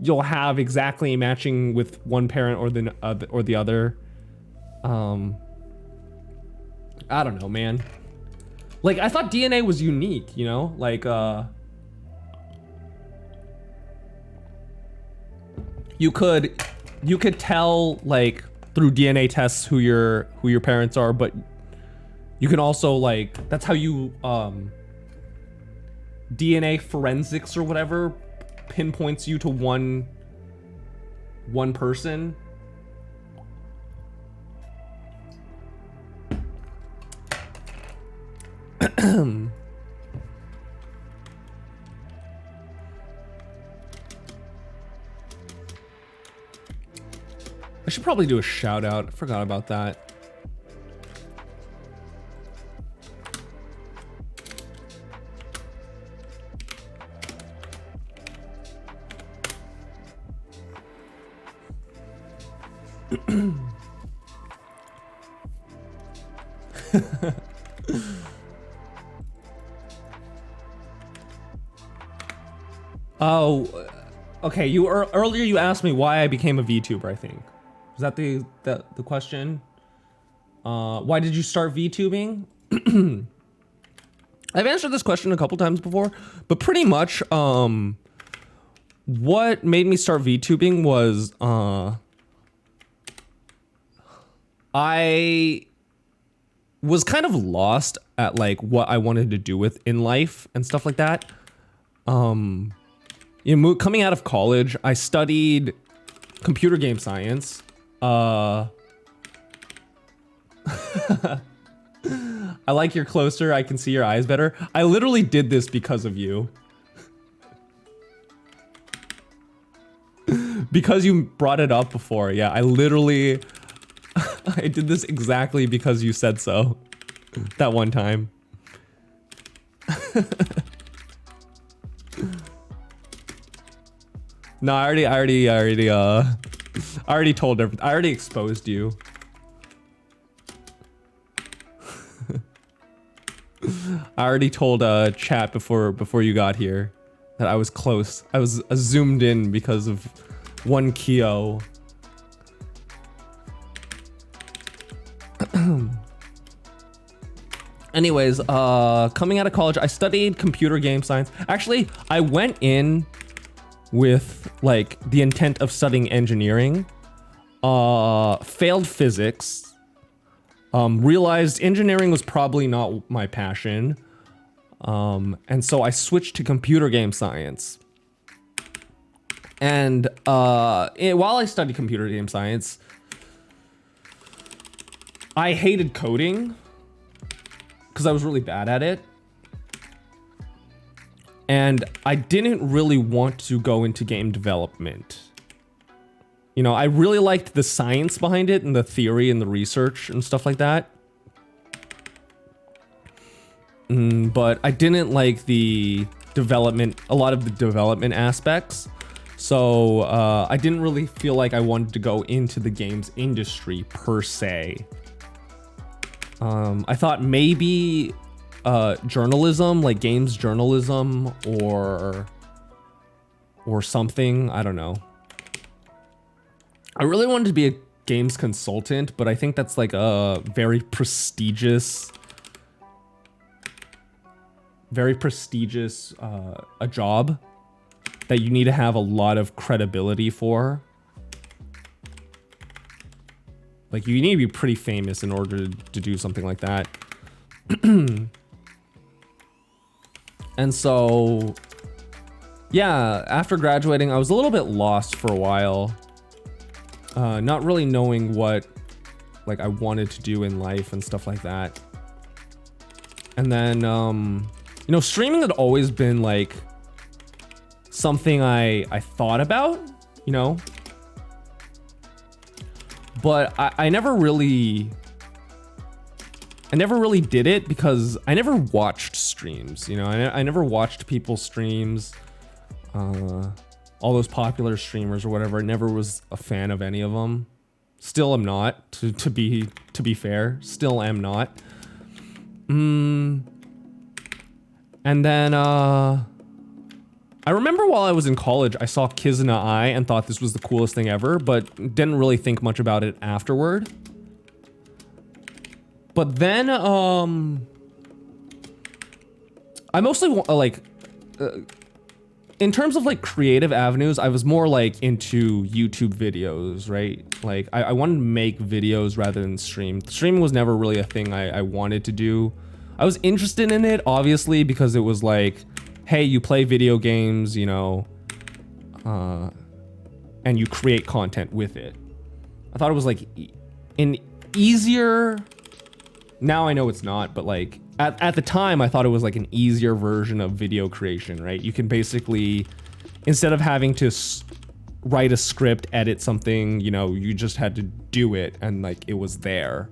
you'll have exactly matching with one parent or the other. I don't know, man. Like, I thought DNA was unique, you know? Like, you could tell, like, through DNA tests who your parents are, but you can also, like, that's how you, DNA forensics or whatever pinpoints you to one person. I should probably do a shout out. I forgot about that. Oh, okay. Earlier you asked me why I became a VTuber, I think. Was that the question? Why did you start VTubing? I've answered this question a couple times before, but pretty much what made me start VTubing was I was kind of lost at like what I wanted to do with in life and stuff like that. You know, coming out of college, I studied computer game science. I like you're closer. I can see your eyes better. I literally did this because of you. Because you brought it up before. Yeah, I literally... I did this exactly because you said so. That one time. No, I already told everything. I already exposed you. I already told chat before you got here that I was close. I was zoomed in because of one Kyo. Anyways, coming out of college, I studied computer game science. Actually, I went in with like the intent of studying engineering, failed physics, realized engineering was probably not my passion, and so I switched to computer game science. And while I studied computer game science, I hated coding because I was really bad at it. And I didn't really want to go into game development. You know, I really liked the science behind it and the theory and the research and stuff like that. But I didn't like the development, a lot of the development aspects. So I didn't really feel like I wanted to go into the games industry per se. I thought maybe journalism, like games journalism or something, I don't know. I really wanted to be a games consultant, but I think that's like a very prestigious a job that you need to have a lot of credibility for. Like you need to be pretty famous in order to do something like that. And so, yeah, after graduating, I was a little bit lost for a while. Not really knowing what like I wanted to do in life and stuff like that. And then, you know, streaming had always been like something I thought about, you know, but I never really did it because I never watched streams, you know, I never watched people's streams, all those popular streamers or whatever. I never was a fan of any of them. Still am not, to be fair, still am not. And then, I remember while I was in college, I saw Kizuna Eye and thought this was the coolest thing ever, but didn't really think much about it afterward. But then, I mostly like, in terms of like creative avenues, I was more like into YouTube videos, right? Like I wanted to make videos rather than stream. Streaming was never really a thing I wanted to do. I was interested in it, obviously, because it was like, hey, you play video games, you know, and you create content with it. I thought it was like an easier, now I know it's not, but like at the time I thought it was like an easier version of video creation, right? You can basically, instead of having to write a script, edit something, you know, you just had to do it and like it was there.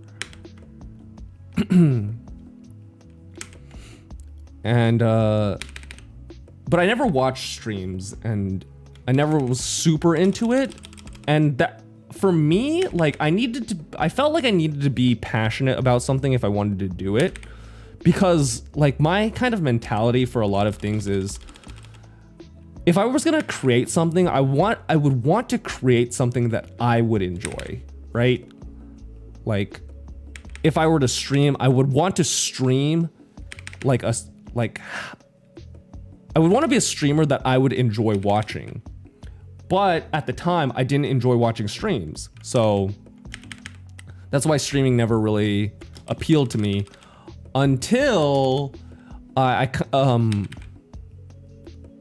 And, but I never watched streams and I never was super into it. And that, for me, like I felt like I needed to be passionate about something if I wanted to do it. Because like my kind of mentality for a lot of things is, if I was gonna create something, I would want to create something that I would enjoy, right? Like, if I were to stream, I would want to stream I would want to be a streamer that I would enjoy watching. But at the time, I didn't enjoy watching streams. So that's why streaming never really appealed to me until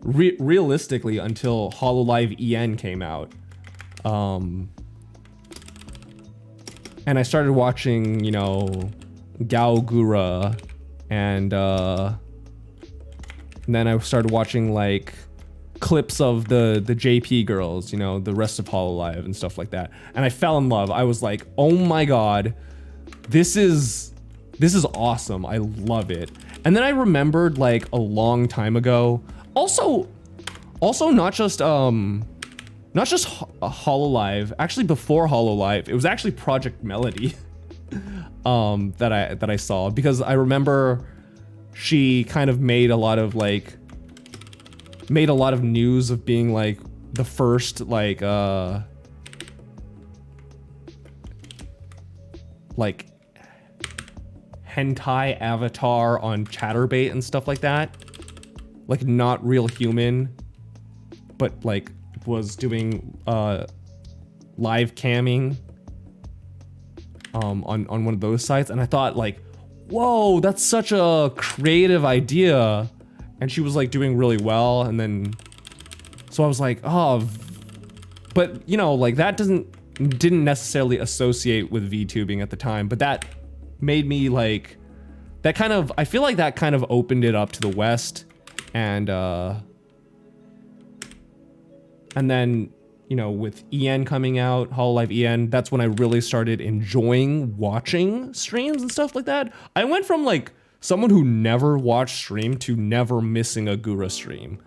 realistically, until HoloLive EN came out. And I started watching, you know, Gaogura and then I started watching like clips of the JP girls, you know, the rest of HoloLive and stuff like that. And I fell in love. I was like, oh my god, this is awesome. I love it. And then I remembered like a long time ago, also not just HoloLive, actually before HoloLive, it was actually Project Melody that I saw, because I remember she kind of made a lot of news of being like the first like hentai avatar on Chatterbait and stuff like that. Like not real human, but like was doing live camming on one of those sites, and I thought like, whoa, that's such a creative idea. And she was like doing really well, and then so I was like, oh, but you know, like that didn't necessarily associate with VTubing at the time, but that made me like, that kind of, I feel like that kind of opened it up to the West, and then, you know, with EN coming out, Hololive EN, that's when I really started enjoying watching streams and stuff like that. I went from like someone who never watched stream to never missing a Gura stream,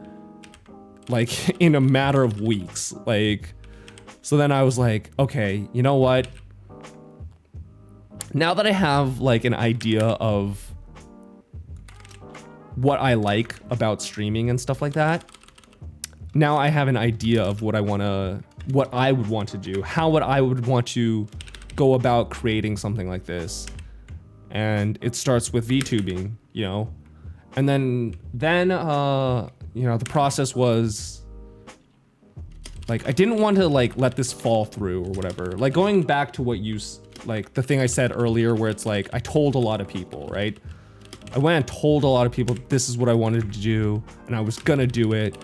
like in a matter of weeks. Like, so then I was like, okay, you know what? Now that I have like an idea of what I like about streaming and stuff like that, now I have an idea of what I would want to do, how I would want to go about creating something like this. And it starts with VTubing, you know? And then you know, the process was like, I didn't want to like let this fall through or whatever. Like going back to what you, like the thing I said earlier where it's like, I told a lot of people, right? I went and told a lot of people this is what I wanted to do and I was gonna do it.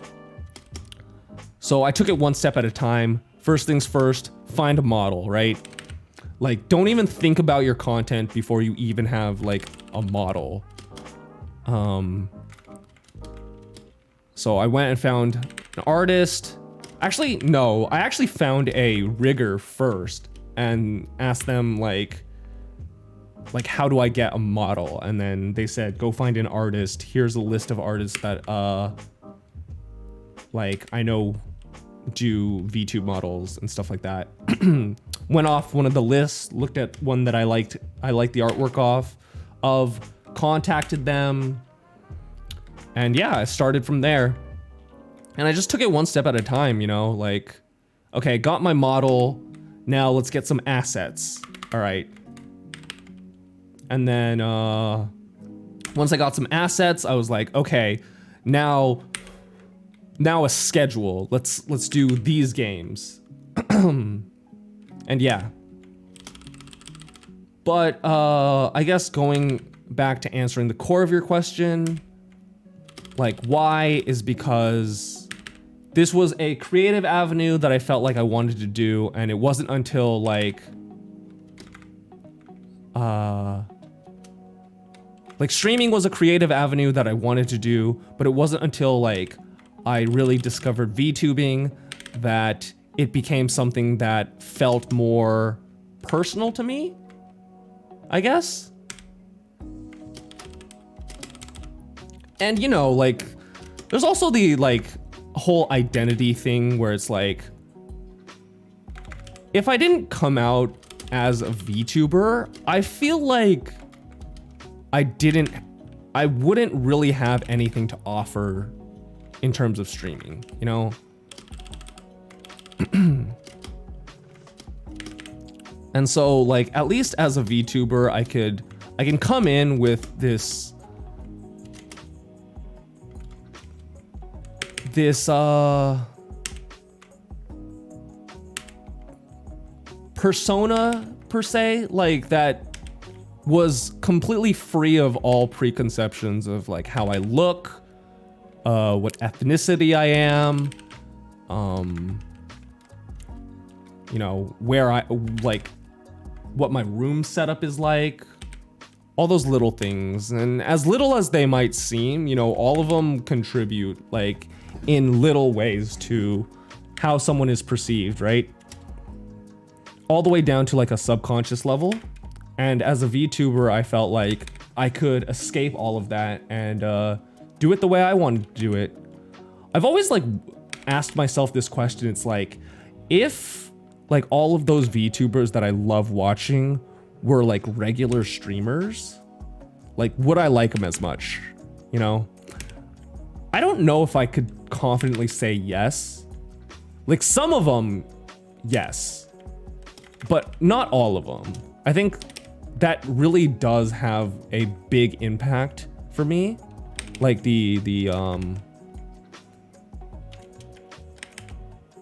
So I took it one step at a time. First things first, find a model, right? Like don't even think about your content before you even have like a model. So I went and found an artist. Actually, no, I actually found a rigger first and asked them like how do I get a model? And then they said, go find an artist. Here's a list of artists that like I know do VTube models and stuff like that. Went off one of the lists, looked at one that I liked the artwork of, contacted them, and yeah, I started from there. And I just took it one step at a time, you know, like, okay, got my model, now let's get some assets, all right. And then once I got some assets, I was like, okay, now a schedule. Let's do these games. And yeah. But I guess going back to answering the core of your question, like why is because this was a creative avenue that I felt like I wanted to do, and it wasn't until like streaming was a creative avenue that I wanted to do, but it wasn't until like I really discovered VTubing that it became something that felt more personal to me, I guess. And you know, like, there's also the like whole identity thing where it's like, if I didn't come out as a VTuber, I feel like I wouldn't really have anything to offer in terms of streaming, you know? And so like, at least as a VTuber, I can come in with this persona per se, like that was completely free of all preconceptions of like how I look, what ethnicity I am, you know, where I like, what my room setup is like, all those little things. And as little as they might seem, you know, all of them contribute like in little ways to how someone is perceived, right? All the way down to like a subconscious level. And as a VTuber, I felt like I could escape all of that and do it the way I wanted to do it. I've always like asked myself this question. It's like, if like all of those VTubers that I love watching were like regular streamers, like would I like them as much? You know? I don't know if I could confidently say yes. Like some of them, yes, but not all of them. I think that really does have a big impact for me. Like the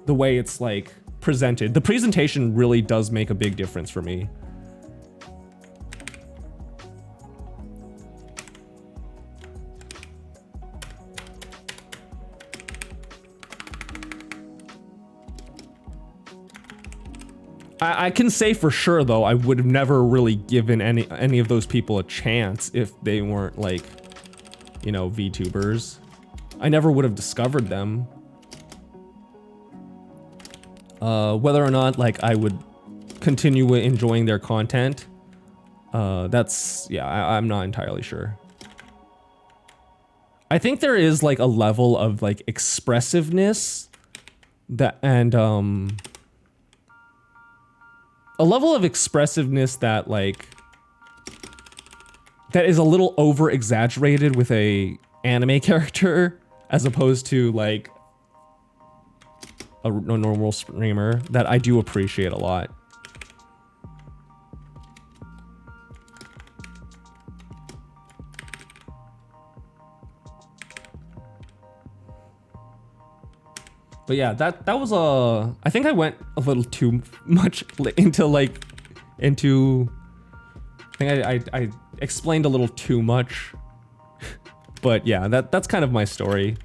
way it's like presented. The presentation really does make a big difference for me. I can say for sure though, I would have never really given any of those people a chance if they weren't like, you know, VTubers. I never would have discovered them. Whether or not like I would continue enjoying their content, that's, yeah, I'm not entirely sure. I think there is like a level of like expressiveness that, and a level of expressiveness that like, that is a little over exaggerated with a anime character as opposed to like a normal streamer that I do appreciate a lot. But yeah, that was I think I went a little too much into I think I explained a little too much. But yeah, that's kind of my story.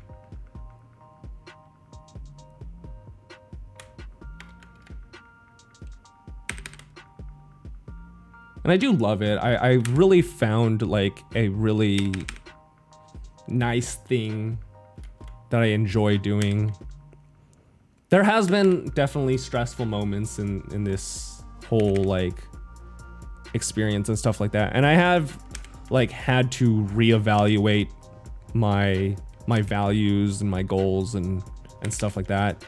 And I do love it. I really found like a really nice thing that I enjoy doing. There has been definitely stressful moments in this whole like experience and stuff like that. And I have like had to reevaluate my values and my goals and stuff like that.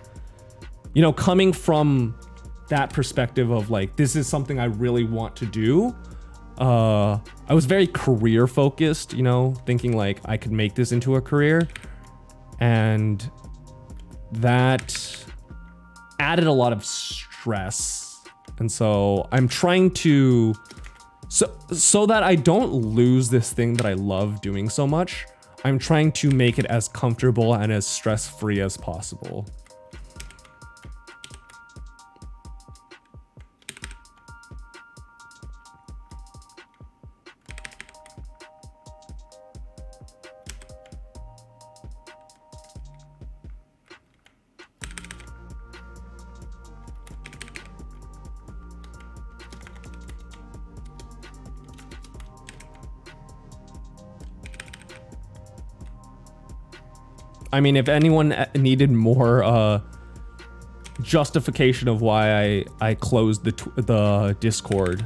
You know, coming from that perspective of like, this is something I really want to do. I was very career focused, you know, thinking like I could make this into a career, and that added a lot of stress. And so I'm trying to, so that I don't lose this thing that I love doing so much, I'm trying to make it as comfortable and as stress-free as possible. I mean, if anyone needed more justification of why I closed the Discord,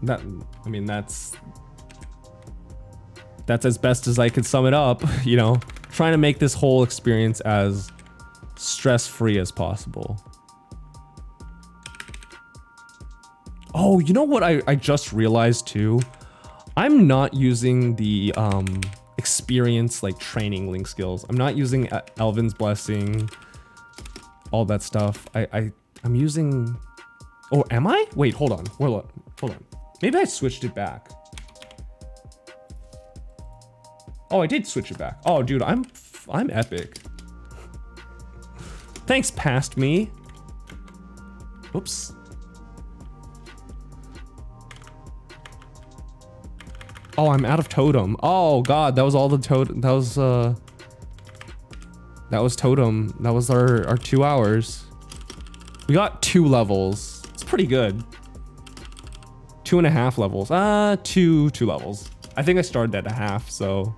that, I mean, that's as best as I could sum it up, you know, trying to make this whole experience as stress-free as possible. Oh, you know what I just realized too? I'm not using the experience like training link skills. I'm not using Elvin's Blessing, all that stuff. I'm using, oh, am I? Wait, hold on. Maybe I switched it back. Oh, I did switch it back. Oh, dude, I'm epic. Thanks, past me. Oops. Oh, I'm out of totem. Oh god, that was all the totem. That was totem. That was our 2 hours. We got 2 levels. It's pretty good. 2.5 levels. Two levels. I think I started at a half, so.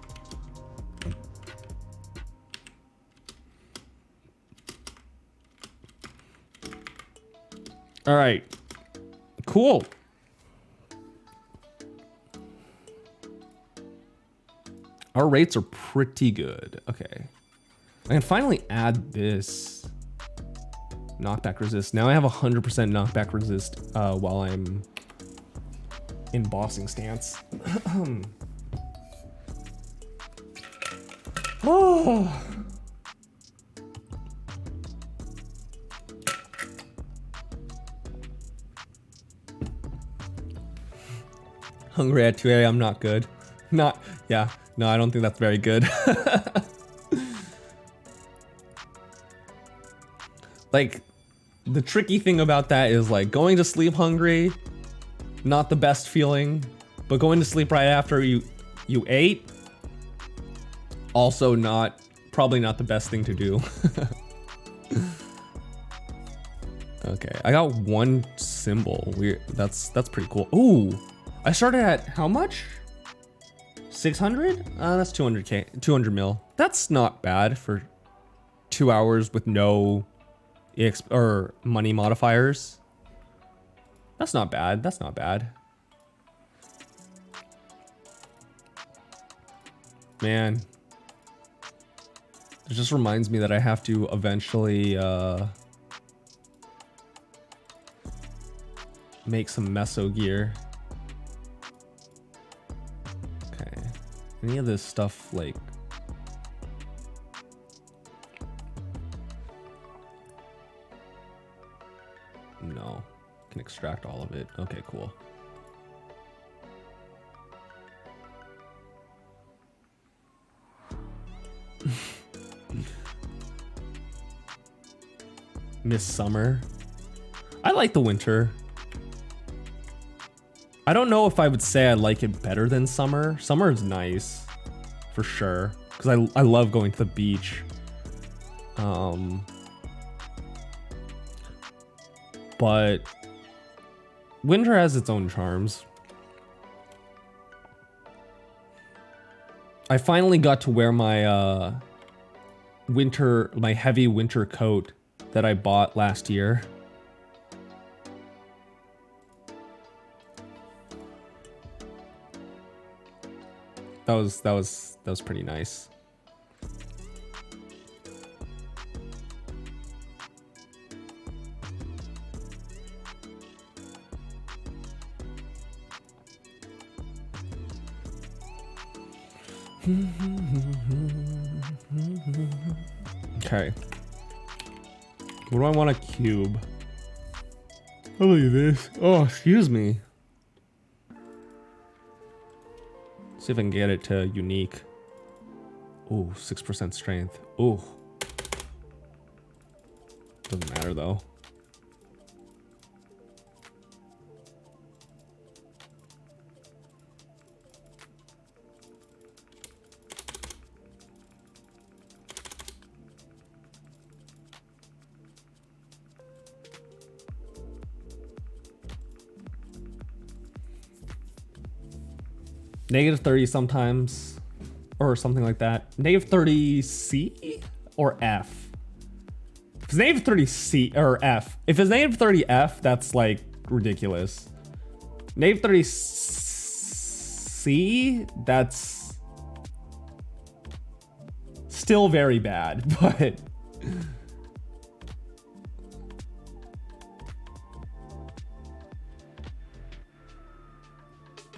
All right. Cool. Our rates are pretty good. Okay. I can finally add this knockback resist. Now I have 100% knockback resist while I'm in bossing stance. Oh. Hungry at 2 a.m. not good. Not, yeah. No, I don't think that's very good. Like, the tricky thing about that is like going to sleep hungry, not the best feeling, but going to sleep right after you ate, also probably not the best thing to do. Okay, I got one symbol. That's pretty cool. Ooh, I started at how much? 600? That's 200k, 200 mil. That's not bad for 2 hours with no EXP or money modifiers. That's not bad. That's not bad. Man, it just reminds me that I have to eventually make some meso gear. Okay, any of this stuff like no, can extract all of it. Okay, cool. Miss summer. I like the winter. I don't know if I would say I like it better than summer. Summer is nice, for sure, because I love going to the beach. But winter has its own charms. I finally got to wear my my heavy winter coat that I bought last year. That was pretty nice. Okay. What do I want to cube? Oh, look at this. Oh, excuse me. See if I can get it to unique. Ooh, 6% strength. Ooh. Doesn't matter though. -30 sometimes, or something like that. -30 C or F? If it's -30 C or F. If it's -30 F, that's like ridiculous. -30 C, that's still very bad, but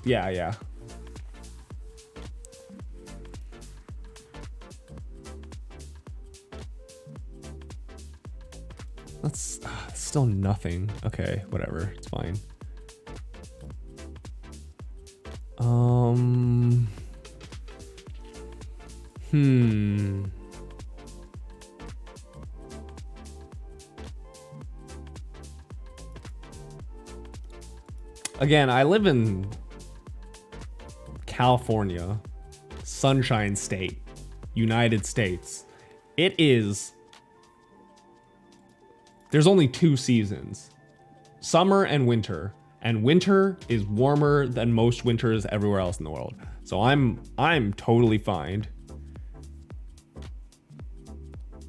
yeah. That's still nothing. Okay, whatever. It's fine. Again, I live in California, Sunshine State, United States. There's only 2 seasons, summer and winter is warmer than most winters everywhere else in the world. So I'm totally fine.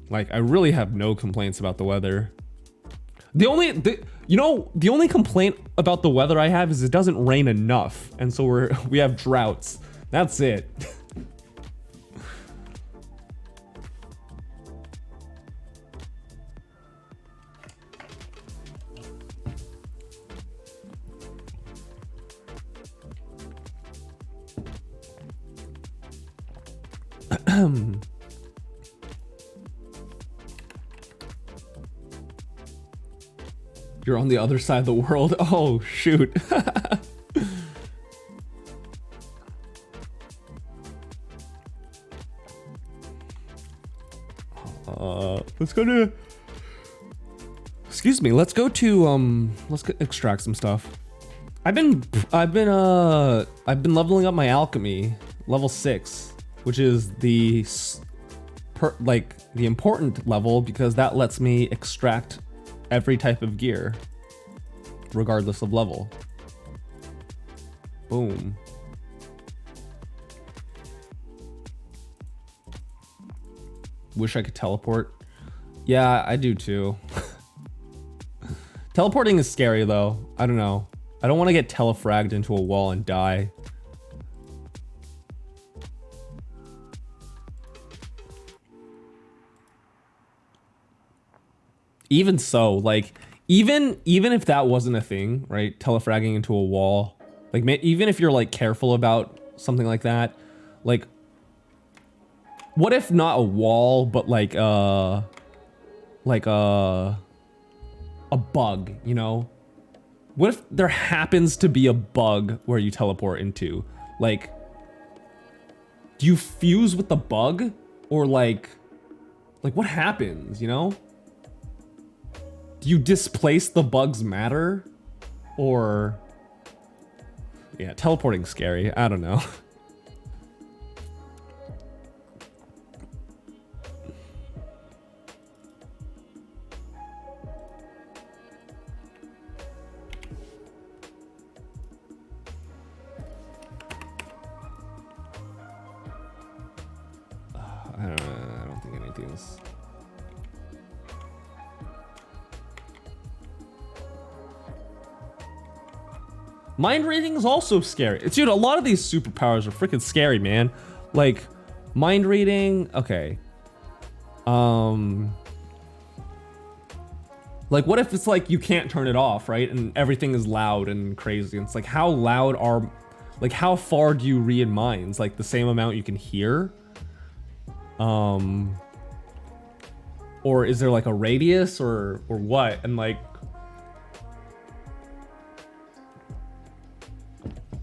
Like, I really have no complaints about the weather. The only complaint about the weather I have is it doesn't rain enough, and so we have droughts. That's it. You're on the other side of the world. Oh, shoot. Let's go to... Excuse me. Let's go to, let's extract some stuff. I've been leveling up my alchemy, level 6, which is the important level because that lets me extract every type of gear, regardless of level. Boom. Wish I could teleport. Yeah, I do too. Teleporting is scary though. I don't know. I don't want to get telefragged into a wall and die. Even so, like, even if that wasn't a thing, right? Telefragging into a wall, like, even if you're like careful about something like that, like, what if not a wall, but like a bug, you know? What if there happens to be a bug where you teleport into? Like, do you fuse with the bug, or like what happens, you know? Do you displace the bug's matter? Or... yeah, teleporting's scary. I don't know. I don't think anything's... mind reading is also scary. Dude, a lot of these superpowers are freaking scary, man. Like, mind reading, okay. Like, what if it's like you can't turn it off, right? And everything is loud and crazy. And it's like, how loud are... like, how far do you read minds? Like, the same amount you can hear? Or is there like a radius or what? And like...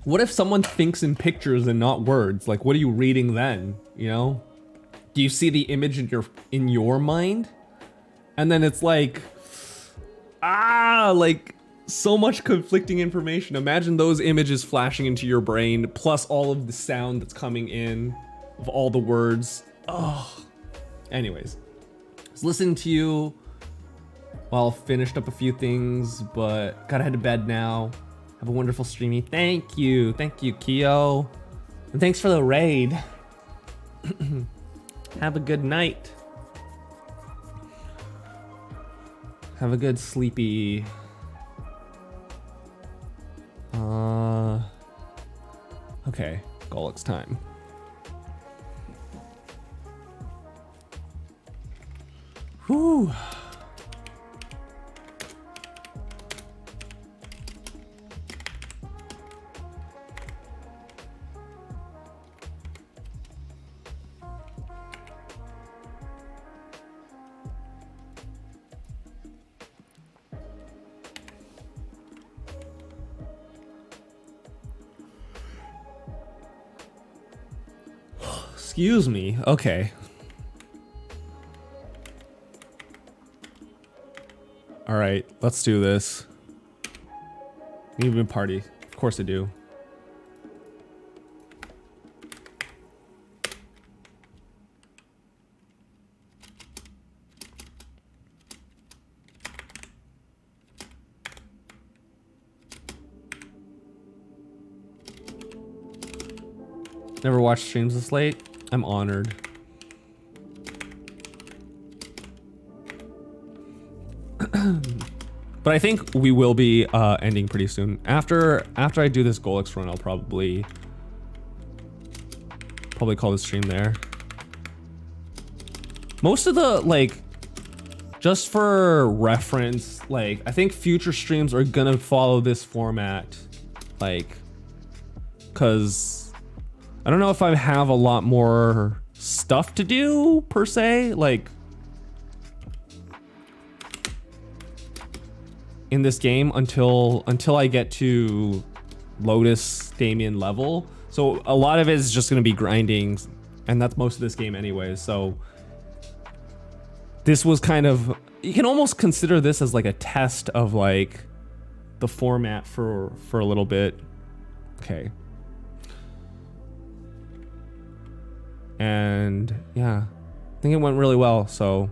what if someone thinks in pictures and not words? Like, what are you reading then, you know? Do you see the image in your mind? And then it's like, like so much conflicting information. Imagine those images flashing into your brain, plus all of the sound that's coming in of all the words. Oh, anyways, I was listening to you while finished up a few things, but gotta head to bed now. Have a wonderful streamy. Thank you, Kyo, and thanks for the raid. Have a good night. Have a good sleepy. Okay, Golix time. Whew. Excuse me. Okay. All right, let's do this. Need a party. Of course I do. Never watched streams this late. I'm honored. But I think we will be ending pretty soon. After I do this Golix run, I'll probably call the stream there. Most of the, like, just for reference, like, I think future streams are gonna follow this format, like, cause I don't know if I have a lot more stuff to do per se, like in this game until I get to Lotus Damien level. So a lot of it is just gonna be grinding, and that's most of this game anyways. So this was kind of, you can almost consider this as like a test of like the format for a little bit. Okay. And yeah, I think it went really well, so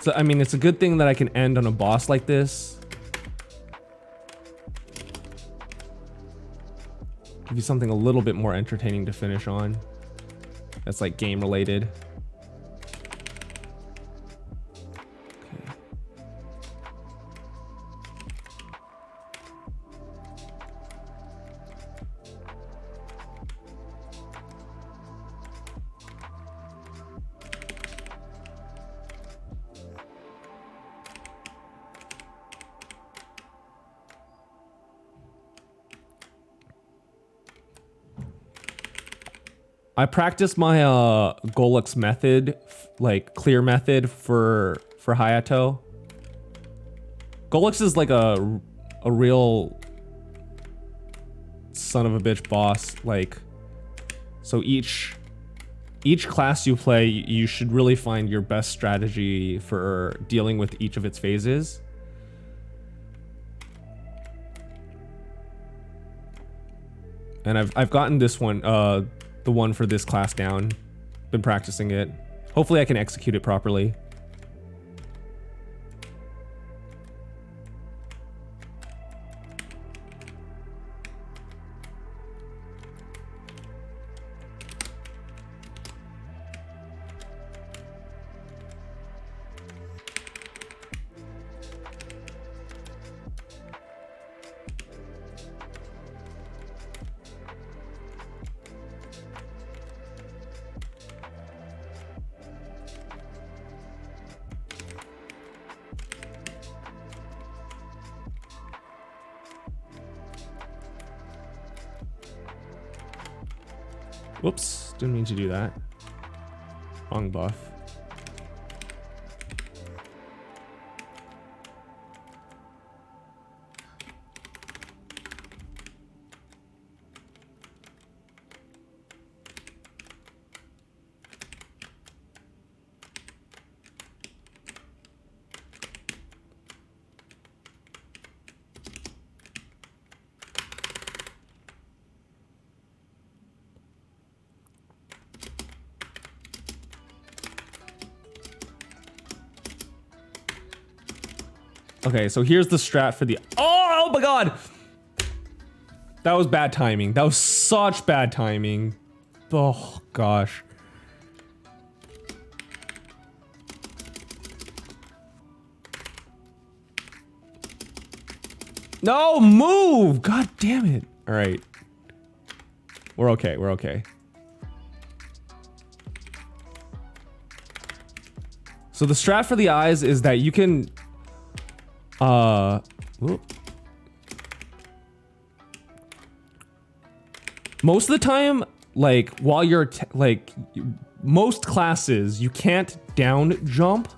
So, I mean, it's a good thing that I can end on a boss like this. Give you something a little bit more entertaining to finish on. That's like game related. I practiced my Golux method, like clear method for Hayato. Golux is like a real son of a bitch boss. Like, so each class you play, you should really find your best strategy for dealing with each of its phases. And I've gotten this one, the one for this class down. Been practicing it. Hopefully I can execute it properly. Whoops, didn't mean to do that. Wrong buff. Okay, so here's the strat for the... Oh my god! That was bad timing. That was such bad timing. Oh, gosh. No, move! God damn it. All right. We're okay, we're okay. So the strat for the eyes is that you can... whoop. Most of the time, like, while you're, most classes, you can't down jump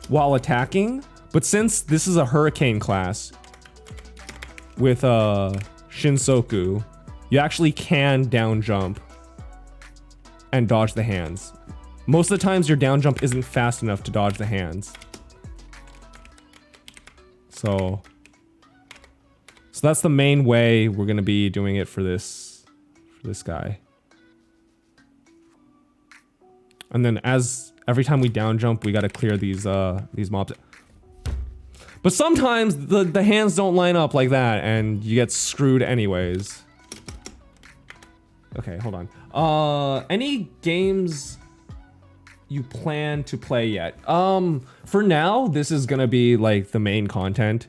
while attacking, but since this is a hurricane class with, Shinsoku, you actually can down jump and dodge the hands. Most of the times, your down jump isn't fast enough to dodge the hands. So that's the main way we're gonna be doing it for this guy. And then every time we down jump, we gotta clear these mobs. But sometimes the hands don't line up like that, and you get screwed anyways. Okay, hold on. Any games you plan to play yet? For now, this is gonna be like the main content.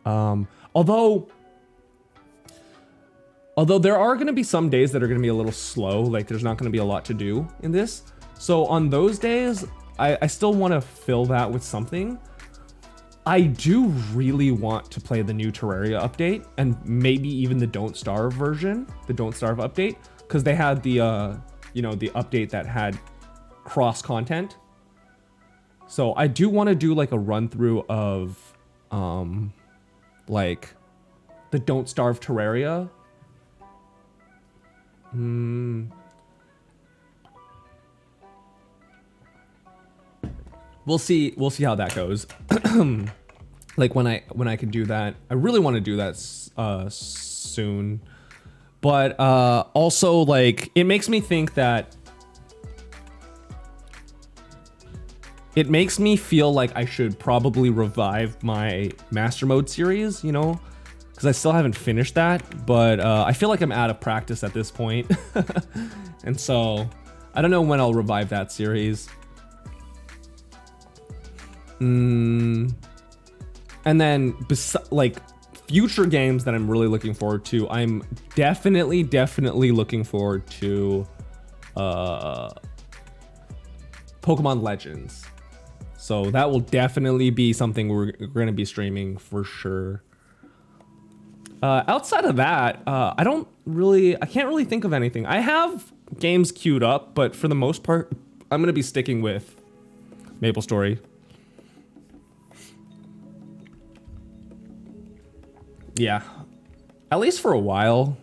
Although there are gonna be some days that are gonna be a little slow, like there's not gonna be a lot to do in this. So on those days, I still wanna fill that with something. I do really want to play the new Terraria update, and maybe even the Don't Starve version, the Don't Starve update, because they had the, you know, the update that had cross content. So I do want to do like a run through of like the Don't Starve Terraria. We'll see how that goes. Like when I can do that. I really want to do that soon. But also, like, it makes me think that it makes me feel like I should probably revive my Master Mode series, you know? Because I still haven't finished that, but I feel like I'm out of practice at this point. And so, I don't know when I'll revive that series. And then, like, future games that I'm really looking forward to, I'm definitely looking forward to Pokemon Legends. So that will definitely be something we're going to be streaming for sure. Outside of that, I can't really think of anything. I have games queued up, but for the most part, I'm going to be sticking with Maplestory. Yeah, at least for a while.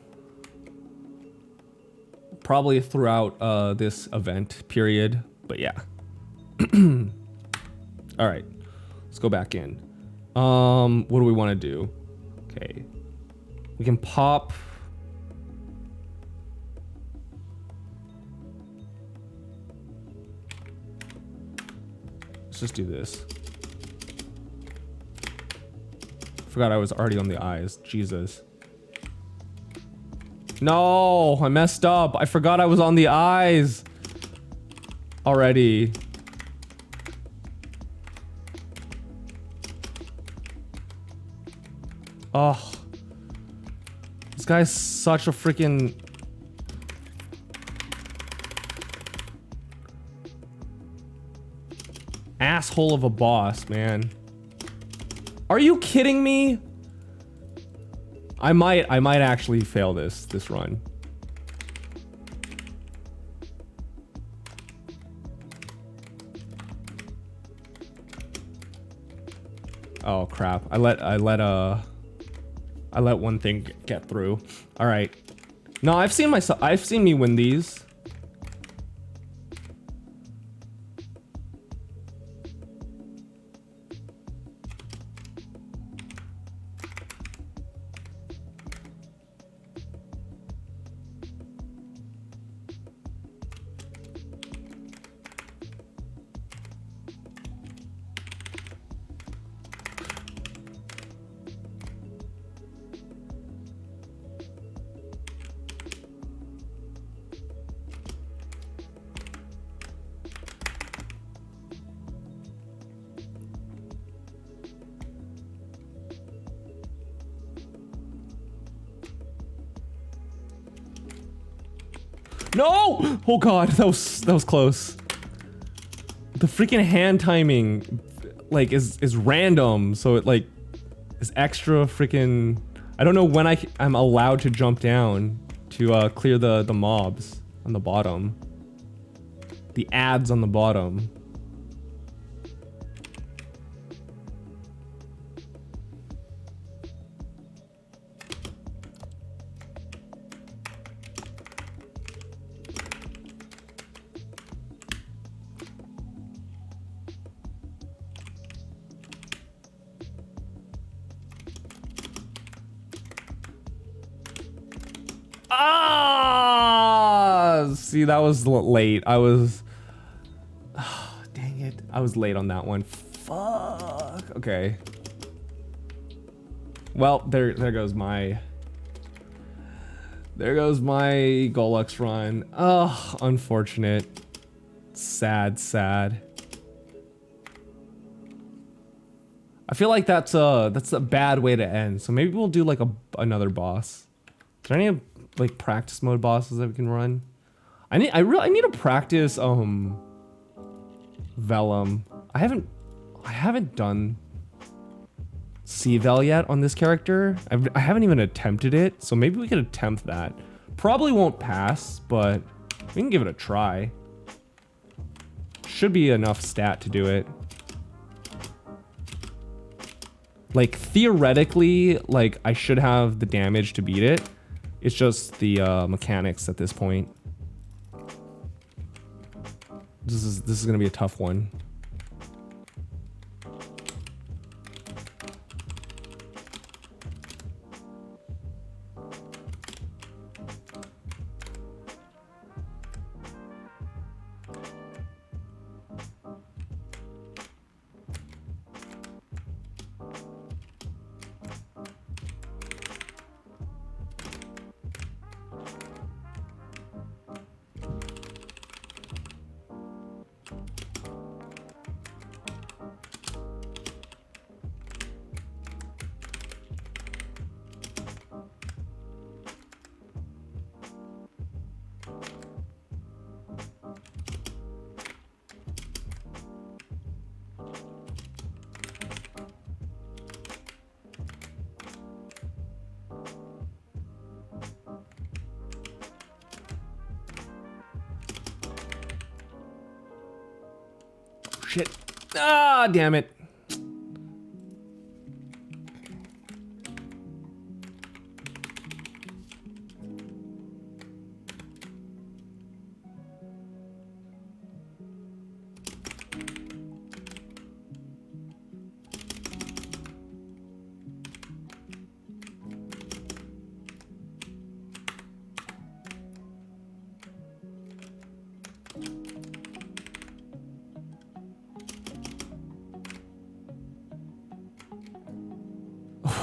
Probably throughout this event period, but yeah. All right, let's go back in. What do we want to do? Okay, we can pop. Let's just do this. Forgot I was already on the eyes. Jesus. No, I messed up. I forgot I was on the eyes already. Oh, this guy's such a freaking asshole of a boss, man. Are you kidding me? I might actually fail this run. Oh crap. I let one thing get through. All right. No, I've seen me win these. No! Oh god, that was close. The freaking hand timing, like, is random, so it like is extra freaking. I don't know when I'm allowed to jump down to clear the mobs on the bottom. The ads on the bottom. Ah! See, that was late. I was... Oh, dang it. I was late on that one. Fuck. Okay. Well, there goes my... There goes my Golux run. Oh, unfortunate. Sad, sad. I feel like that's a bad way to end. So maybe we'll do like another boss. Is there any like practice mode bosses that we can run? I need to practice Vellum. I haven't done C-Vel yet on this character. I haven't even attempted it, so maybe we could attempt that. Probably won't pass, but we can give it a try. Should be enough stat to do it. Like theoretically, like I should have the damage to beat it. It's just the mechanics at this point. This is gonna be a tough one. shit. Ah, damn it.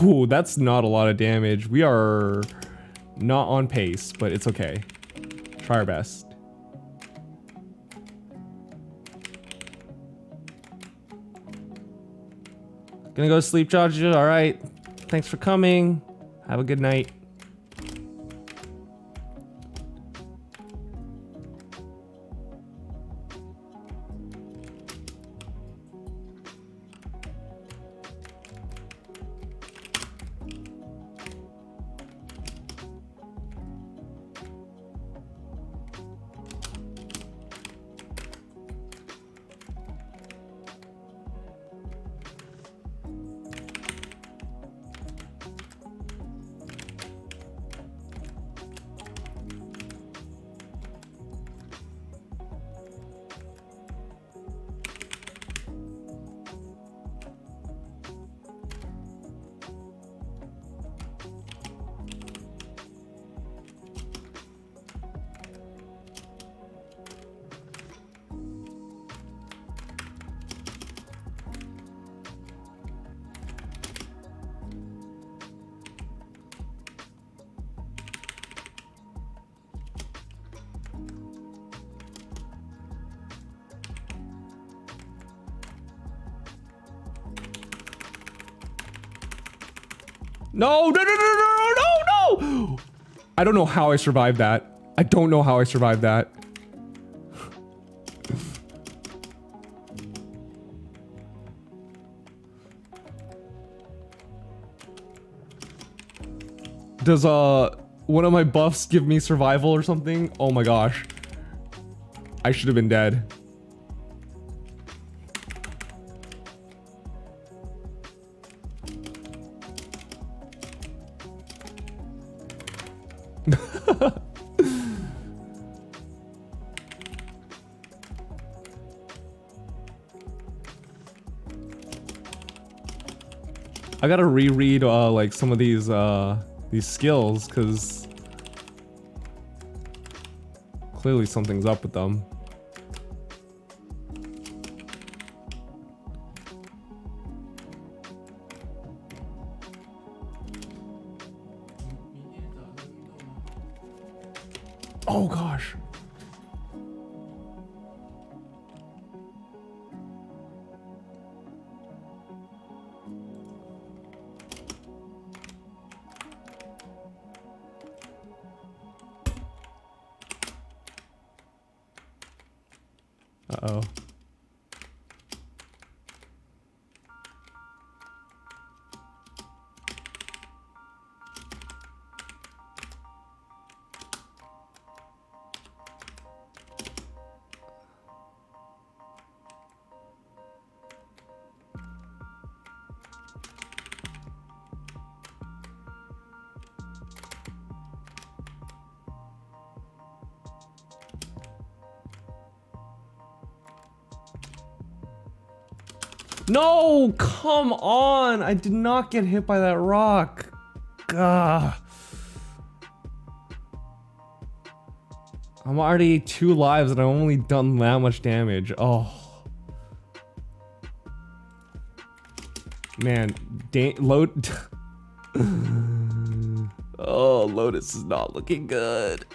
Ooh, that's not a lot of damage. We are not on pace, but it's okay. Try our best. Gonna go to sleep, Georgia. All right. Thanks for coming. Have a good night. No, no, no, no, no, no, no! I don't know how I survived that. I don't know how I survived that. Does one of my buffs give me survival or something? Oh my gosh. I should have been dead. I gotta reread like some of these skills, because clearly something's up with them. Oh gosh. Uh-oh. No, come on! I did not get hit by that rock. Gah. I'm already 2 lives and I've only done that much damage. Oh. Man, load. Oh, Lotus is not looking good.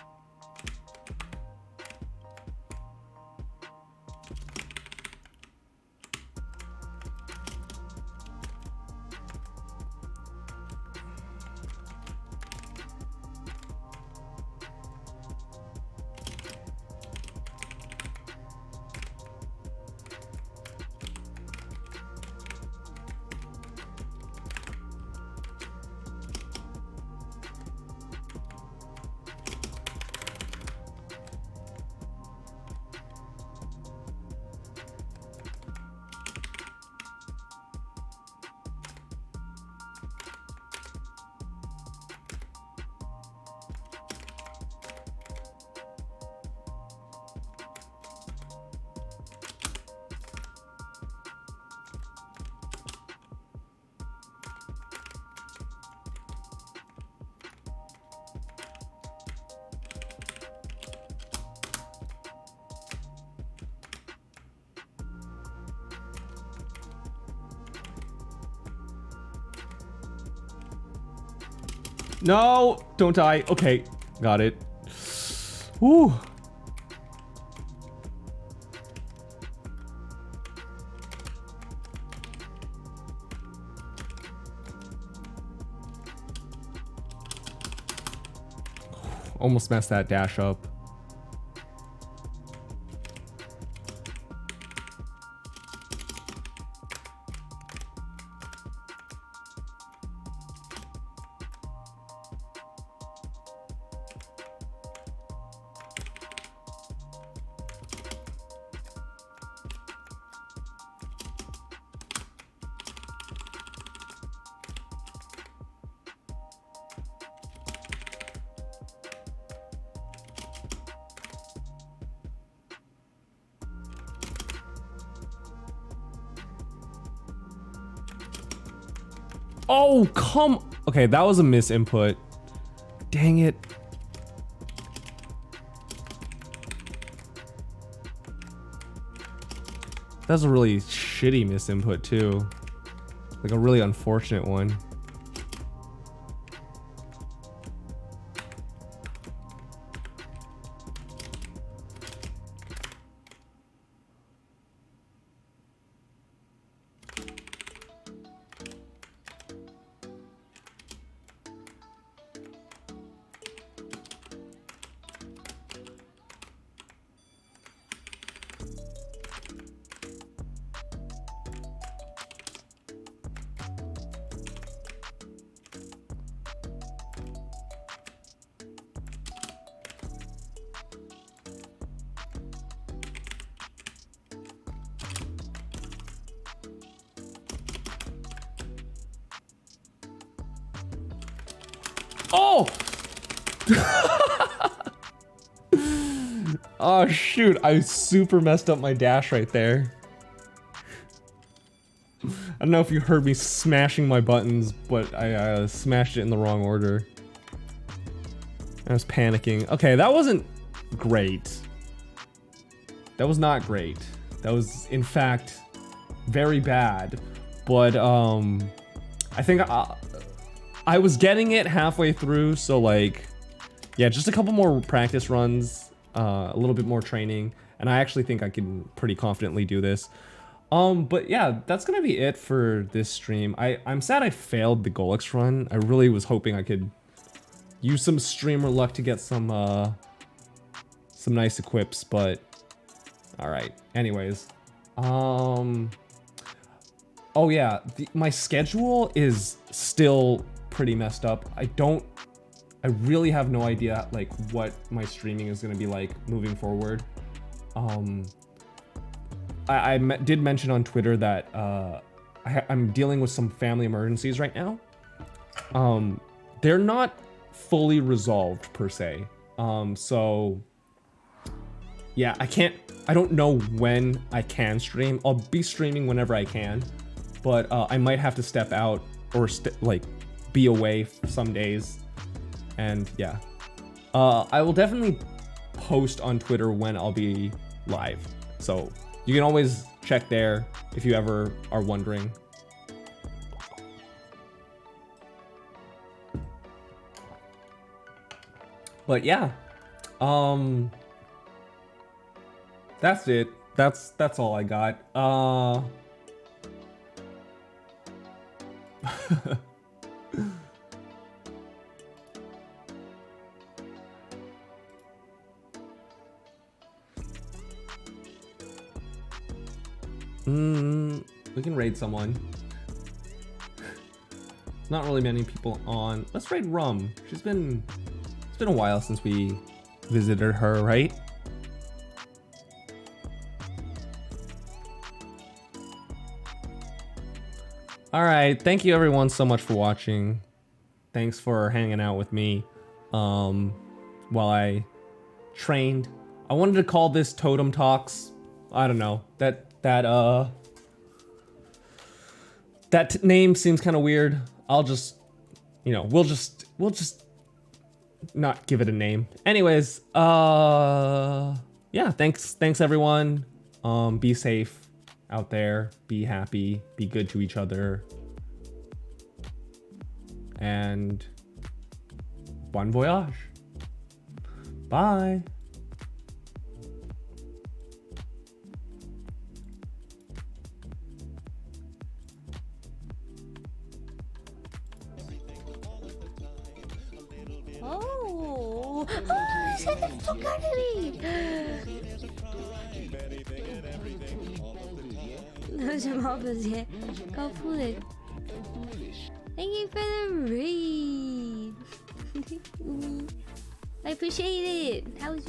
No, don't die. Okay, got it. Woo. Almost messed that dash up. Oh, come. Okay, that was a misinput. Dang it. That's a really shitty misinput too. Like a really unfortunate one. Oh! Oh shoot, I super messed up my dash right there. I don't know if you heard me smashing my buttons, but I smashed it in the wrong order. I was panicking. Okay, that wasn't great. That was not great. That was, in fact, very bad. But, I think I was getting it halfway through, so like, yeah, just a couple more practice runs, a little bit more training, and I actually think I can pretty confidently do this. But yeah, that's gonna be it for this stream. I'm sad I failed the Golix run. I really was hoping I could use some streamer luck to get some nice equips, but all right. Anyways, oh yeah, my schedule is still pretty messed up. I really have no idea like what my streaming is gonna be like moving forward. I did mention on Twitter that I'm dealing with some family emergencies right now. They're not fully resolved per se. So yeah, I don't know when I can stream. I'll be streaming whenever I can, but I might have to step out or like be away some days. And yeah, I will definitely post on Twitter when I'll be live. So you can always check there if you ever are wondering. But yeah, that's it. That's all I got. We can raid someone. Not really many people on. Let's raid Rum. It's been a while since we visited her, right? All right, thank you everyone so much for watching. Thanks for hanging out with me while I trained. I wanted to call this Totem Talks. I don't know. That name seems kind of weird. I'll just, you know, we'll just not give it a name. Anyways, yeah, thanks everyone. Be safe out there, be happy, be good to each other. And Bon voyage. Bye. Oh, send the fuck out of me! Those are marbles, yeah. Go pull it. Thank you for the raid. I appreciate it. How was your